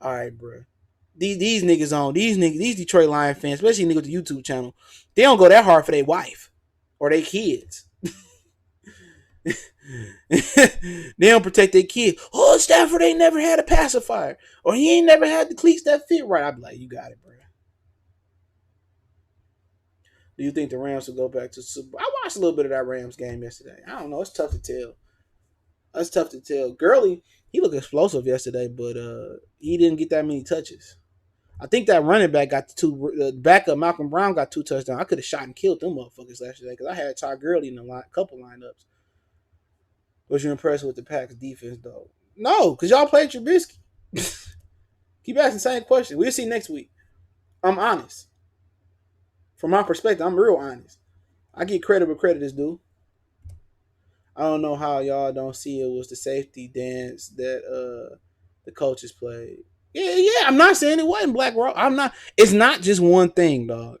All right, bro. These niggas, these Detroit Lion fans, especially niggas with the YouTube channel, they don't go that hard for their wife or their kids. They don't protect their kid. Oh, Stafford ain't never had a pacifier, or he ain't never had the cleats that fit right. I'd be like, you got it, bro. Do you think the Rams will go back to Super Bowl? I watched a little bit of that Rams game yesterday. I don't know. It's tough to tell. That's tough to tell. Gurley, he looked explosive yesterday, but he didn't get that many touches. I think that running back got the two. The backup Malcolm Brown got 2 touchdowns. I could have shot and killed them motherfuckers last year because I had Todd Gurley in a couple lineups. Was you impressed with the Packers defense though? No, because y'all played Trubisky. Keep asking the same question. We'll see next week. I'm honest. From my perspective, I'm real honest. I get credit where credit is due. I don't know how y'all don't see it was the safety dance that the coaches played. Yeah. I'm not saying it wasn't Black Rock. I'm not. It's not just one thing, dog.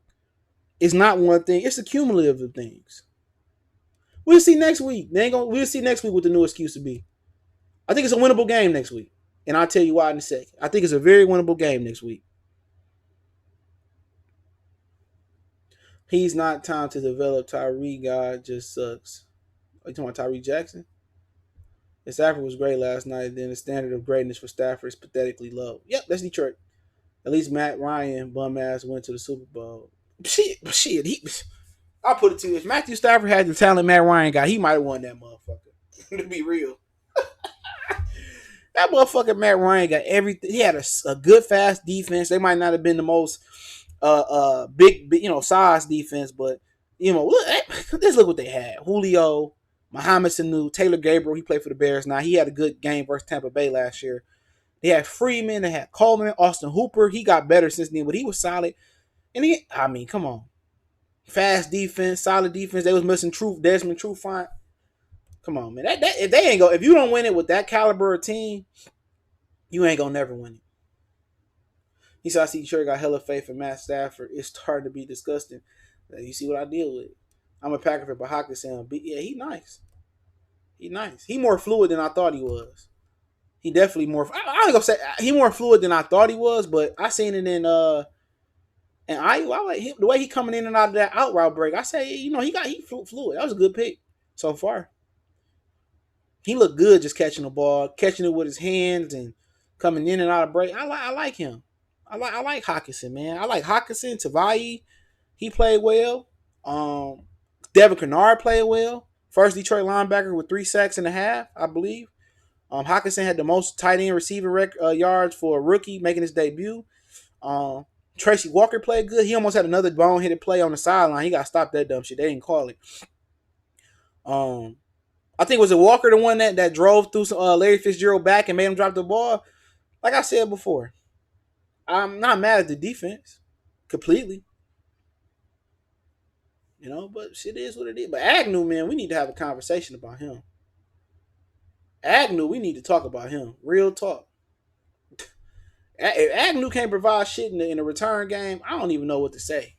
It's not one thing. It's a cumulative of things. We'll see next week. We'll see next week what the new excuse will be. I think it's a winnable game next week, and I'll tell you why in a second. I think it's a very winnable game next week. He's not time to develop. Tyree God just sucks. Are you talking about Tyree Jackson? If Stafford was great last night, then the standard of greatness for Stafford is pathetically low. Yep, that's Detroit. At least Matt Ryan, bum ass, went to the Super Bowl. Shit. I'll put it to you. If Matthew Stafford had the talent Matt Ryan got, he might have won that motherfucker. To be real. That motherfucker Matt Ryan got everything. He had a good, fast defense. They might not have been the most big, size defense, but let's look what they had. Julio, Mohamed Sanu, Taylor Gabriel. He played for the Bears. Now he had a good game versus Tampa Bay last year. They had Freeman. They had Coleman, Austin Hooper. He got better since then, but he was solid. And come on, fast defense, solid defense. They was missing Desmond Trufant. Come on, man. If you don't win it with that caliber of team, you ain't gonna never win it. He said, I see Detroit got hella faith in Matt Stafford. It's starting to be disgusting. You see what I deal with. I'm a Packer fan, but Hawkinson, yeah, he nice. He nice. He more fluid than I thought he was. He definitely more. I ain't gonna say he more fluid than I thought he was, but I seen it in I like him, the way he coming in and out of that out route break. I say, he fluid. That was a good pick so far. He looked good just catching the ball, catching it with his hands and coming in and out of break. I like him. I like Hawkinson, man. I like Hawkinson. Tavai, he played well. Devin Kennard played well. First Detroit linebacker with 3 sacks and a half, I believe. Hawkinson had the most tight end receiving yards for a rookie making his debut. Tracy Walker played good. He almost had another bone-headed play on the sideline. He got stopped that dumb shit. They didn't call it. I think was it Walker the one that drove through Larry Fitzgerald back and made him drop the ball? Like I said before, I'm not mad at the defense completely. But shit is what it is. But Agnew, man, we need to have a conversation about him. Agnew, we need to talk about him. Real talk. If Agnew can't provide shit in the return game, I don't even know what to say.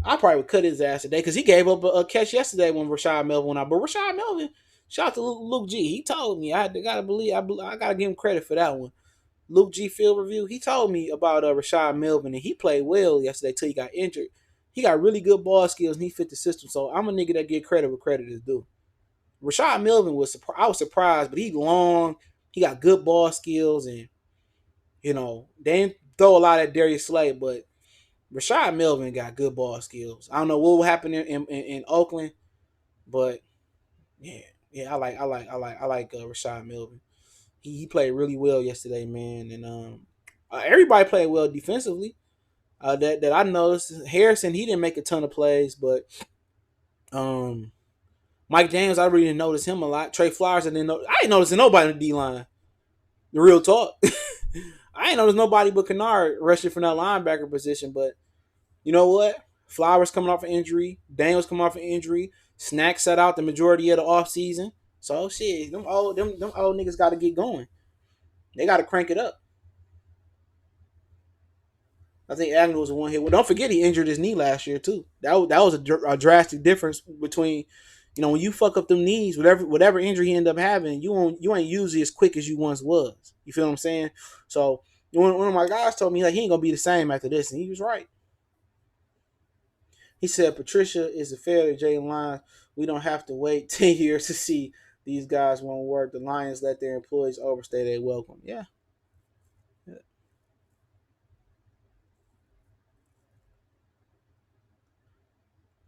I probably would cut his ass today because he gave up a catch yesterday when Rashad Melvin went out. But Rashad Melvin, shout out to Luke G. He told me I gotta give him credit for that one. Luke G. Field Review. He told me about Rashad Melvin and he played well yesterday till he got injured. He got really good ball skills and he fit the system. So I'm a nigga that get credit where credit is due. Rashad Melvin I was surprised, but he long. He got good ball skills and They didn't throw a lot at Darius Slay, but Rashad Melvin got good ball skills. I don't know what will happen in Oakland, but yeah, yeah, I like Rashad Melvin. He played really well yesterday, man, and everybody played well defensively. That I noticed. Harrison, he didn't make a ton of plays, but um, Mike James, I really didn't notice him a lot. Trey Flowers, I didn't notice nobody in the D line. The real talk. I ain't noticed nobody but Kennard rushing from that linebacker position. But you know what? Flowers coming off an injury. Daniels coming off an injury. Snack set out the majority of the offseason. So shit, them old niggas got to get going. They got to crank it up. I think Agnew was the one hit. Well, don't forget he injured his knee last year too. That was a drastic difference between, when you fuck up them knees, whatever injury he ended up having, you ain't usually as quick as you once was. You feel what I'm saying? So one of my guys told me like he ain't gonna be the same after this, and he was right. He said Patricia is a failure. Jalen Lyons, we don't have to wait 10 years to see these guys won't work. The Lions let their employees overstay their welcome. Yeah.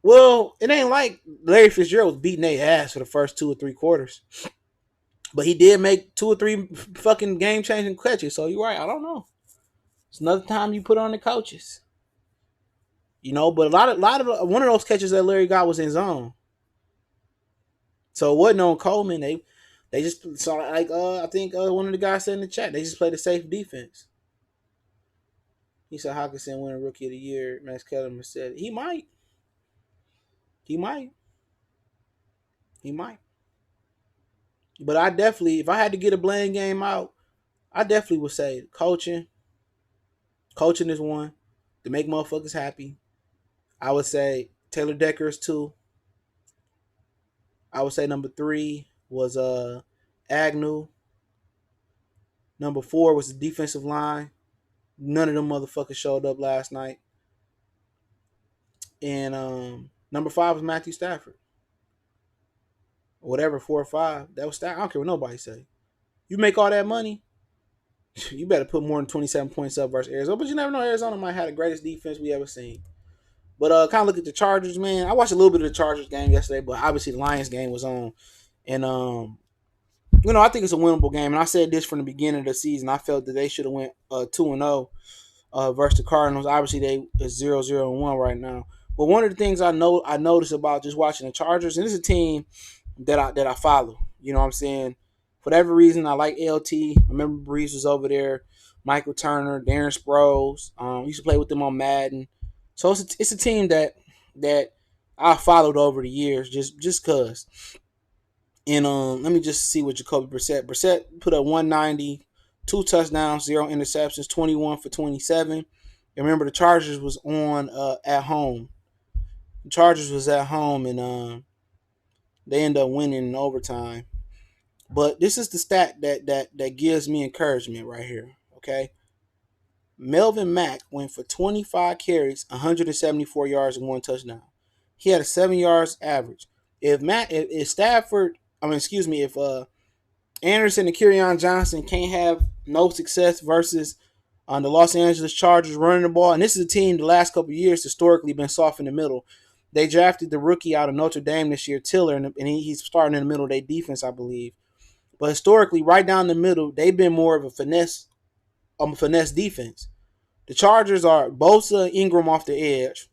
Well, it ain't like Larry Fitzgerald was beating their ass for the first 2 or 3 quarters. But he did make 2 or 3 fucking game changing catches. So you're right. I don't know. It's another time you put on the coaches. But a lot of one of those catches that Larry got was in zone. So it wasn't on Coleman. They just saw like I think one of the guys said in the chat, they just played a safe defense. He said Hawkinson win a rookie of the year. Max Kellerman said he might. He might. He might. But I definitely, if I had to get a blame game out, I definitely would say coaching. Coaching is one to make motherfuckers happy. I would say Taylor Decker is two. I would say number 3 was Agnew. Number 4 was the defensive line. None of them motherfuckers showed up last night. And number 5 was Matthew Stafford. Whatever, 4 or 5. That was Stafford. I don't care what nobody say. You make all that money, you better put more than 27 points up versus Arizona. But you never know. Arizona might have the greatest defense we ever seen. But kind of look at the Chargers, man. I watched a little bit of the Chargers game yesterday, but obviously the Lions game was on. And I think it's a winnable game. And I said this from the beginning of the season. I felt that they should have went 2-0 versus the Cardinals. Obviously they is 0-0-1 right now. But one of the things I noticed about just watching the Chargers, and this is a team that I follow. You know what I'm saying? For whatever reason, I like LT. I remember Breeze was over there. Michael Turner, Darren Sproles. Used to play with them on Madden. So it's a team that I followed over the years just cause. And let me just see what Jacoby Brissett. Brissett put up 190, 2 touchdowns, 0 interceptions, 21 for 27. And remember the Chargers was on at home. The Chargers was at home and they end up winning in overtime. But this is the stat that gives me encouragement right here. Okay. Melvin Mack went for 25 carries, 174 yards, and 1 touchdown. He had a 7 yards average. If Stafford, if Anderson and Kerryon Johnson can't have no success versus the Los Angeles Chargers running the ball, and this is a team the last couple of years historically been soft in the middle. They drafted the rookie out of Notre Dame this year, Tiller, and he's starting in the middle of their defense, I believe. But historically, right down the middle, they've been more of a finesse defense. The Chargers are Bosa, Ingram off the edge.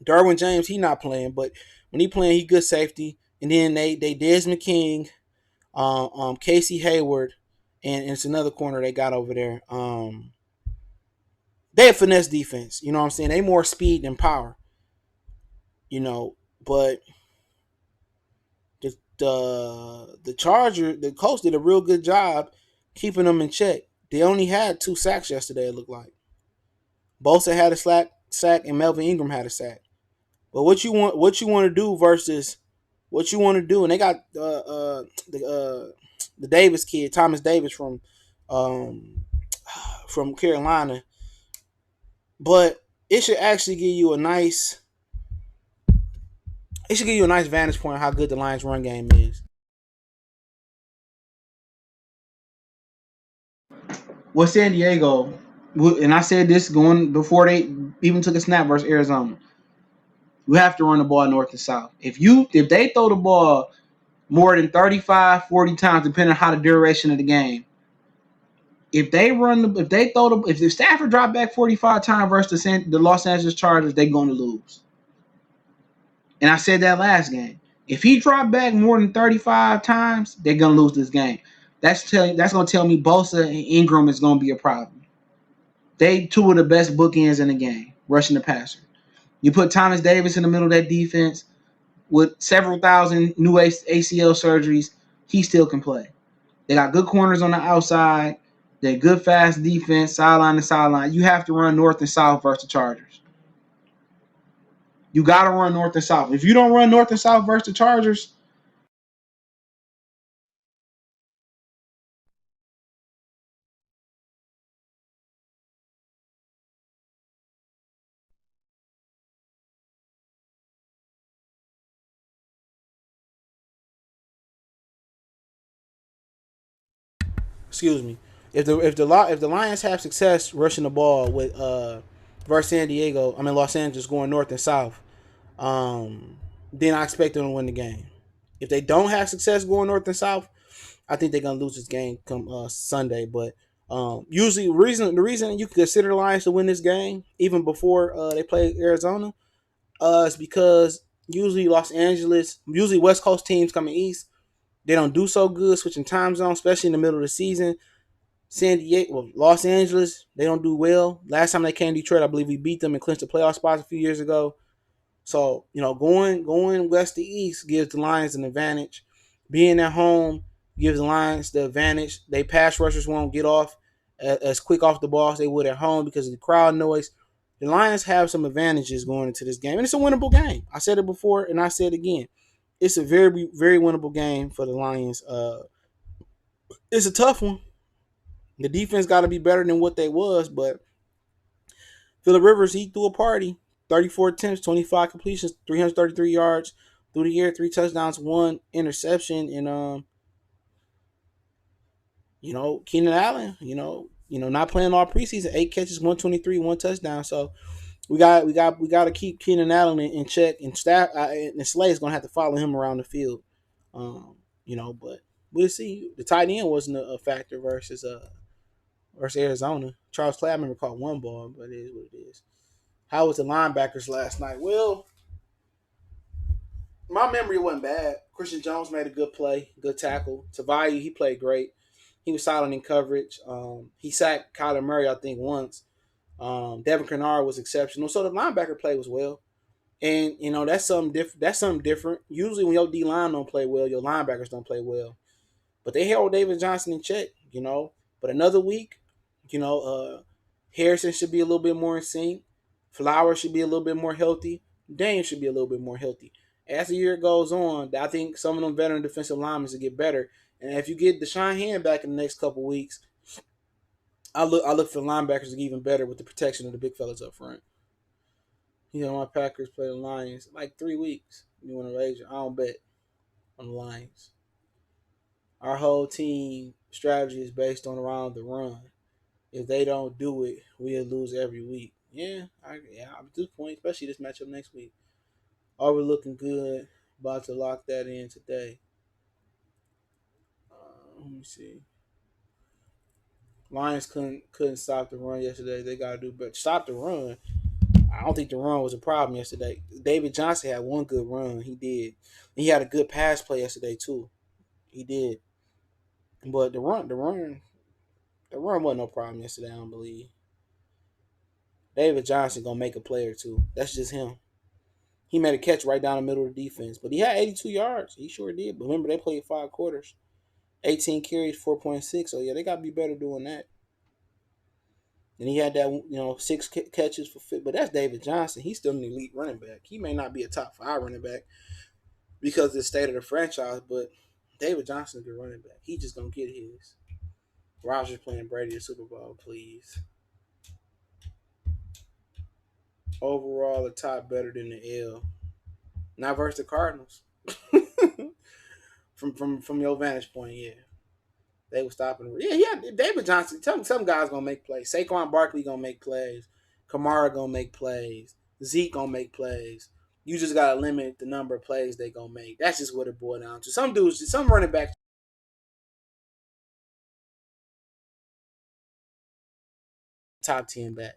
Derwin James, he not playing, but when he playing, he good safety. And then they Desmond King, Casey Hayward, and it's another corner they got over there. They have finesse defense. You know what I'm saying? They more speed than power. But the coach did a real good job keeping them in check. They only had 2 sacks yesterday, it looked like. Bosa had a sack and Melvin Ingram had a sack. But what you want to do versus what you want to do, and they got the Davis kid, Thomas Davis from Carolina. But it should actually give you a nice vantage point on how good the Lions run game is. with San Diego, and I said this going before they even took a snap versus Arizona. You have to run the ball north and south. If they throw the ball more than 35, 40 times, depending on how the duration of the game, if the Stafford drop back 45 times versus the Los Angeles Chargers, they're going to lose. And I said that last game. If he dropped back more than 35 times, they're gonna lose this game. That's gonna tell me Bosa and Ingram is gonna be a problem. They two of the best bookends in the game, rushing the passer. You put Thomas Davis in the middle of that defense with several thousand new ACL surgeries, he still can play. They got good corners on the outside. They're good fast defense, sideline to sideline. You have to run north and south versus the Chargers. You got to run north and south. If you don't run north and south versus the Chargers, Excuse me. If the Lions have success rushing the ball with versus San Diego, I mean Los Angeles going north and south, um, then I expect them to win the game. If they don't have success going north and south, I think they're gonna lose this game come Sunday. But usually, the reason you can consider the Lions to win this game even before they play Arizona, is because usually West Coast teams coming east, they don't do so good switching time zones, especially in the middle of the season. San Diego, well, Los Angeles, they don't do well. Last time they came to Detroit, I believe we beat them and clinched the playoff spots a few years ago. So going west to east gives the Lions an advantage. Being at home gives the Lions the advantage. They pass rushers won't get off as quick off the ball as they would at home because of the crowd noise. The Lions have some advantages going into this game, and it's a winnable game. I said it before, and I said it again. It's a very, very winnable game for the Lions. It's a tough one. The defense got to be better than what they was, but Phillip Rivers, he threw a party. 34 attempts, 25 completions, 333 yards through the air, 3 touchdowns, 1 interception, and Keenan Allen, not playing all preseason, 8 catches, 123, 1 touchdown. So we got to keep Keenan Allen in check, and Slay is gonna have to follow him around the field. But we'll see. The tight end wasn't a factor versus Arizona. Charles Clay, I remember caught one ball, but it is what it is. How was the linebackers last night? Well, my memory wasn't bad. Christian Jones made a good play, good tackle. Tavayu, he played great. He was solid in coverage. He sacked Kyler Murray, I think, once. Devin Kennard was exceptional. So the linebacker play was well. And that's something different. That's something different. Usually when your D line don't play well, your linebackers don't play well. But they held David Johnson in check. But another week, you know, Harrison should be a little bit more in sync. Flowers should be a little bit more healthy. Daniel should be a little bit more healthy. As the year goes on, I think some of them veteran defensive linemen will get better. And if you get Deshaun Hand back in the next couple weeks, I look for the linebackers to get even better with the protection of the big fellas up front. My Packers play the Lions in like 3 weeks. You want to raise your own bet on the Lions. Our whole team strategy is based on around the run. If they don't do it, we'll lose every week. I'm at this point, especially this matchup next week. Are we looking good? About to lock that in today. Let me see. Lions couldn't stop the run yesterday. They gotta do better. Stop the run. I don't think the run was a problem yesterday. David Johnson had one good run. He did. And he had a good pass play yesterday too. He did. But the run wasn't no problem yesterday. I don't believe. David Johnson gonna make a play or two. That's just him. He made a catch right down the middle of the defense, but he had 82 yards. He sure did. But remember, they played 5 quarters, 18 carries, 4.6. So yeah, they got to be better doing that. And he had that, 6 catches for fit. But that's David Johnson. He's still an elite running back. He may not be a top 5 running back because of the state of the franchise, but David Johnson's a good running back. He just gonna get his. Rogers playing Brady the Super Bowl, please. Overall, the top better than the L. Not versus the Cardinals. from your vantage point, yeah. They were stopping. Yeah. David Johnson. Some guys gonna make plays. Saquon Barkley gonna make plays. Kamara gonna make plays. Zeke gonna make plays. You just gotta limit the number of plays they gonna make. That's just what it boiled down to. Some dudes, some running backs, top 10 back.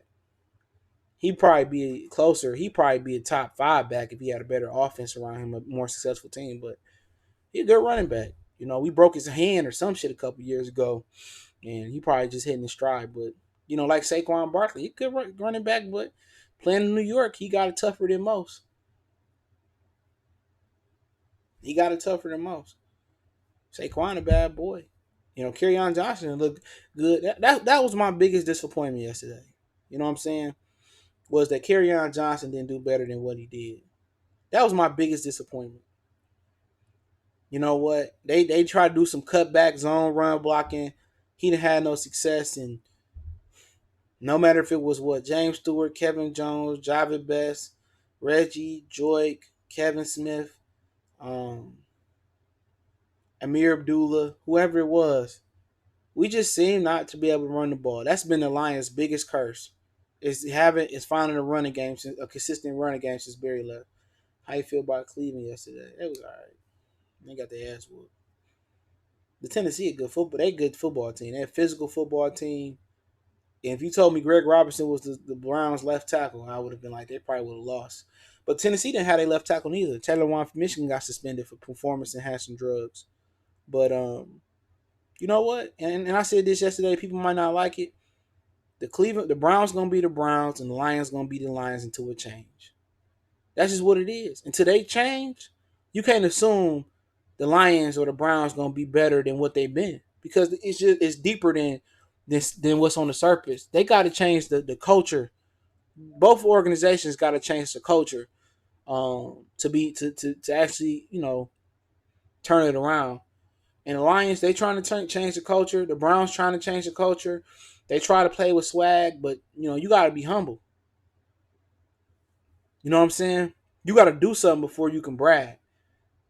He'd probably be closer. He'd probably be a top 5 back if he had a better offense around him, a more successful team. But he's a good running back. We broke his hand or some shit a couple years ago, and he probably just hitting his stride. But like Saquon Barkley, he good running back, but playing in New York, he got it tougher than most. He got it tougher than most. Saquon a bad boy. Kerryon Johnson looked good. That was my biggest disappointment yesterday. You know what I'm saying? Was that Kerryon Johnson didn't do better than what he did. That was my biggest disappointment. You know what? They tried to do some cutback zone run blocking. He didn't have no success, and no matter if it was James Stewart, Kevin Jones, Javid Best, Reggie, Joy, Kevin Smith, um, Amir Abdullah, whoever it was, we just seem not to be able to run the ball. That's been the Lions' biggest curse. Is finding a running game, a consistent running game since Barry left. How you feel about Cleveland yesterday? It was all right. They got their ass whooped. The Tennessee a good football. They a good football team. They're a physical football team. And if you told me Greg Robinson was the Browns' left tackle, I would have been like, they probably would have lost. But Tennessee didn't have a left tackle neither. Taylor Wan from Michigan got suspended for performance and had some drugs. But you know what? And I said this yesterday. People might not like it. The Browns gonna be the Browns, and the Lions gonna be the Lions until it change. That's just what it is. Until they change, you can't assume the Lions or the Browns gonna be better than what they've been, because it's deeper than this than what's on the surface. They got to change the culture. Both organizations got to change the culture to actually turn it around. And the Lions, they trying to change the culture. The Browns trying to change the culture. They try to play with swag, but you got to be humble. You know what I'm saying? You got to do something before you can brag.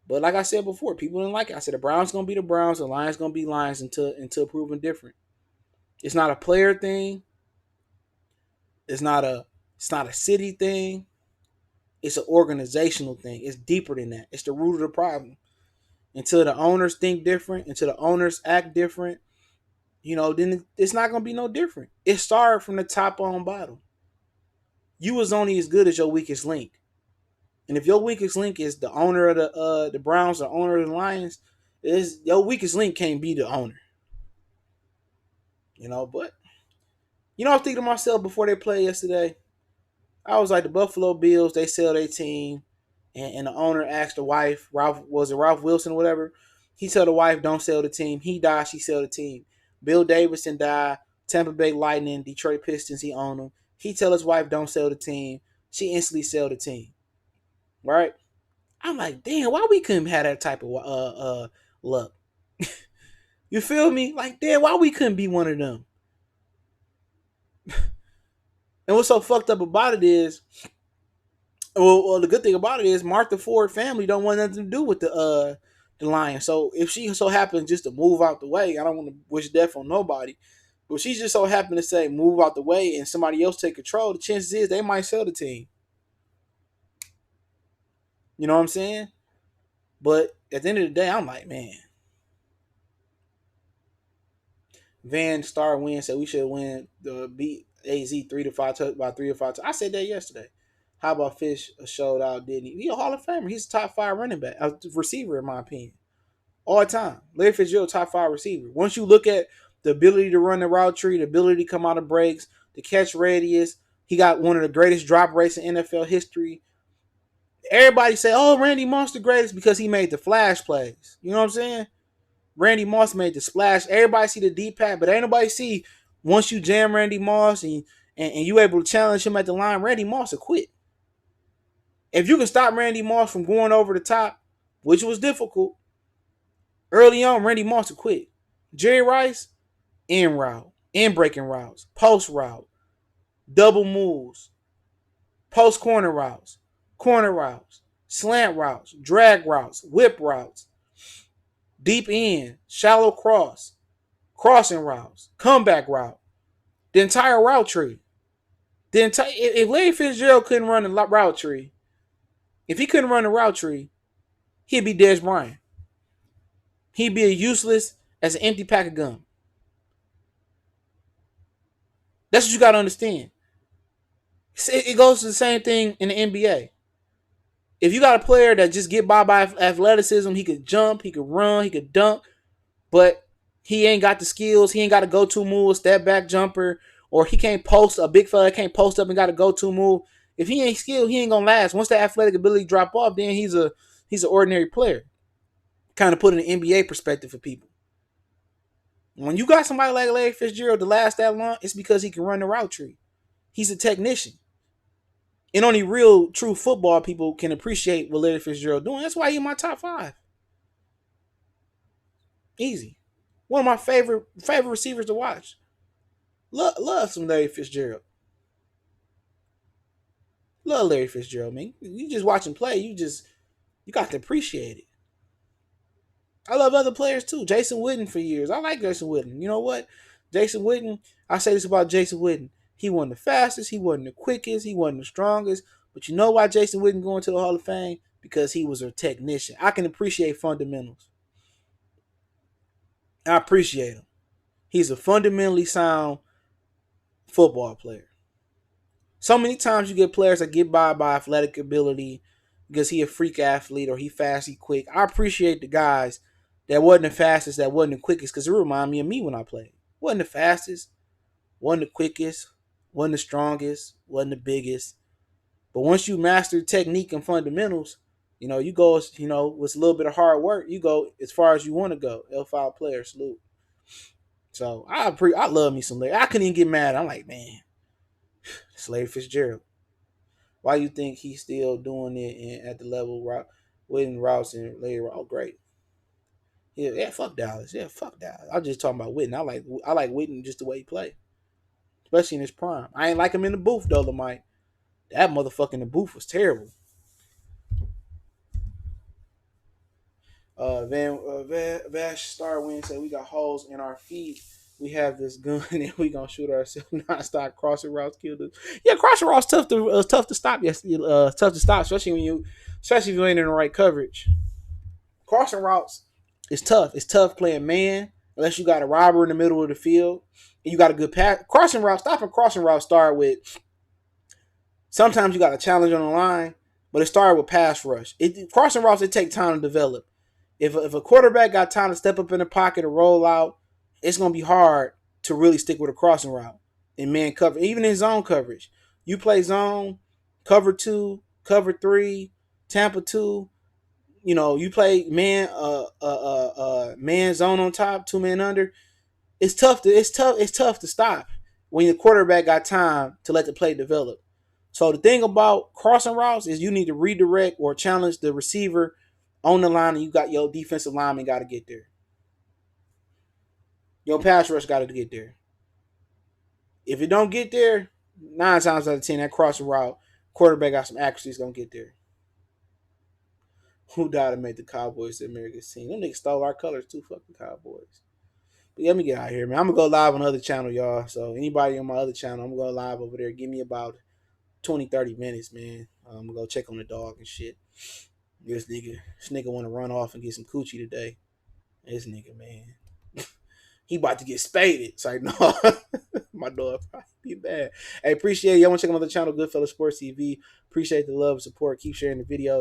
But like I said before, people didn't like it. I said the Browns gonna be the Browns, the Lions gonna be Lions until proven different. It's not a player thing. It's not a city thing. It's an organizational thing. It's deeper than that. It's the root of the problem. Until the owners think different, until the owners act different, then it's not gonna be no different. It started from the top on bottom. You was only as good as your weakest link. And if your weakest link is the owner of the Browns or owner of the Lions, is your weakest link can't be the owner. But I was thinking to myself before they played yesterday, I was like, the Buffalo Bills, they sell their team, and the owner asked the wife, Ralph Wilson or whatever, he tell the wife, don't sell the team. He died, she sell the team. Bill Davidson died, Tampa Bay Lightning, Detroit Pistons, he owned them. He tell his wife, don't sell the team. She instantly sell the team. Right? I'm like, damn, why we couldn't have that type of luck? You feel me? Like, damn, why we couldn't be one of them? And what's so fucked up about it is, well, the good thing about it is Martha Ford family don't want nothing to do with the Lions. So if she so happens just to move out the way, I don't want to wish death on nobody, but she just so happened to say move out the way and somebody else take control, the chances is they might sell the team. You know what I'm saying? But at the end of the day, I'm like, man, Van Star win said we should win the beat AZ 3-5 by 3 or 5. I said that yesterday. How about Fish showed out? Didn't he? He's a Hall of Famer. He's a top 5 running back, a receiver in my opinion, all time. Larry Fitzgerald, top 5 receiver. Once you look at the ability to run the route tree, the ability to come out of breaks, the catch radius, he got one of the greatest drop rates in NFL history. Everybody say, "Oh, Randy Moss the greatest" because he made the flash plays. You know what I'm saying? Randy Moss made the splash. Everybody see the deep pat, but ain't nobody see once you jam Randy Moss and you able to challenge him at the line, Randy Moss will quit. If you can stop Randy Moss from going over the top, which was difficult, early on, Randy Moss will quit. Jerry Rice, in route, in breaking routes, post route, double moves, post corner routes, slant routes, drag routes, whip routes, deep in, shallow cross. crossing routes, comeback route, the entire route tree. If Larry Fitzgerald couldn't run the route tree, if he couldn't run the route tree, he'd be Dez Bryant. He'd be as useless as an empty pack of gum. That's what you got to understand. It goes to the same thing in the NBA. If you got a player that just get by athleticism, he could jump, he could run, he could dunk, but he ain't got the skills, he ain't got a go-to move, step back jumper, or he can't post, a big fella can't post up and got a go-to move. If he ain't skilled, he ain't gonna last. Once that athletic ability drop off, then he's an ordinary player. Kind of put in an NBA perspective for people. When you got somebody like Larry Fitzgerald to last that long, it's because he can run the route tree. He's a technician. And only real, true football people can appreciate what Larry Fitzgerald doing. That's why he's in my top 5. Easy. One of my favorite receivers to watch. Love some Larry Fitzgerald. Love Larry Fitzgerald, man. You just watch him play, you got to appreciate it. I love other players too. Jason Witten for years. I like Jason Witten. You know what? Jason Witten, I say this about Jason Witten. He wasn't the fastest, he wasn't the quickest, he wasn't the strongest. But you know why Jason Witten going to the Hall of Fame? Because he was a technician. I can appreciate fundamentals. I appreciate him. He's a fundamentally sound football player. So many times you get players that get by athletic ability because he a freak athlete or he fast, he quick. I appreciate the guys that wasn't the fastest, that wasn't the quickest, because it remind me of me when I played. Wasn't the fastest, wasn't the quickest, wasn't the strongest, wasn't the biggest. But once you master technique and fundamentals, you go, with a little bit of hard work, you go as far as you want to go. L5 player, salute. So I love me some Larry. I couldn't even get mad. I'm like, man, it's Larry Fitzgerald. Why you think he's still doing it at the level Witten, Rouse, and Larry? Oh, great. Yeah, fuck Dallas. Yeah, fuck Dallas. I'm just talking about Witten. I like Witten just the way he play, especially in his prime. I ain't like him in the booth though, Lamite. That motherfucker in the booth was terrible. Vash Starwind said we got holes in our feet. We have this gun and we gonna shoot ourselves. Not stop crossing routes, kill us. Yeah, crossing routes tough to stop. Yes, tough to stop, especially if you ain't in the right coverage. Crossing routes is tough. It's tough playing man unless you got a robber in the middle of the field and you got a good pass. Crossing route, stopping crossing route start with. Sometimes you got a challenge on the line, but it started with pass rush. Crossing routes, it take time to develop. If a quarterback got time to step up in the pocket or roll out, it's going to be hard to really stick with a crossing route in man cover, even in zone coverage. You play zone, cover 2, cover 3, Tampa 2. You play man man zone on top, 2 men under. It's tough to stop when your quarterback got time to let the play develop. So the thing about crossing routes is you need to redirect or challenge the receiver on the line, and you got your defensive lineman got to get there. Your pass rush got to get there. If it don't get there, 9 times out of 10, that crossing route, quarterback got some accuracy, is going to get there. Who died and made the Cowboys the America's team? Them niggas stole our colors too. Fuck the Cowboys. But yeah, let me get out of here, man. I'm going to go live on the other channel, y'all. So anybody on my other channel, I'm going to go live over there. Give me about 20, 30 minutes, man. I'm going to go check on the dog and shit. This nigga want to run off and get some coochie today. This nigga, man. He about to get spaded. It's like, no. My dog probably be bad. Hey, appreciate it. Y'all want to check out the channel, Goodfellas Sports TV. Appreciate the love and support. Keep sharing the video.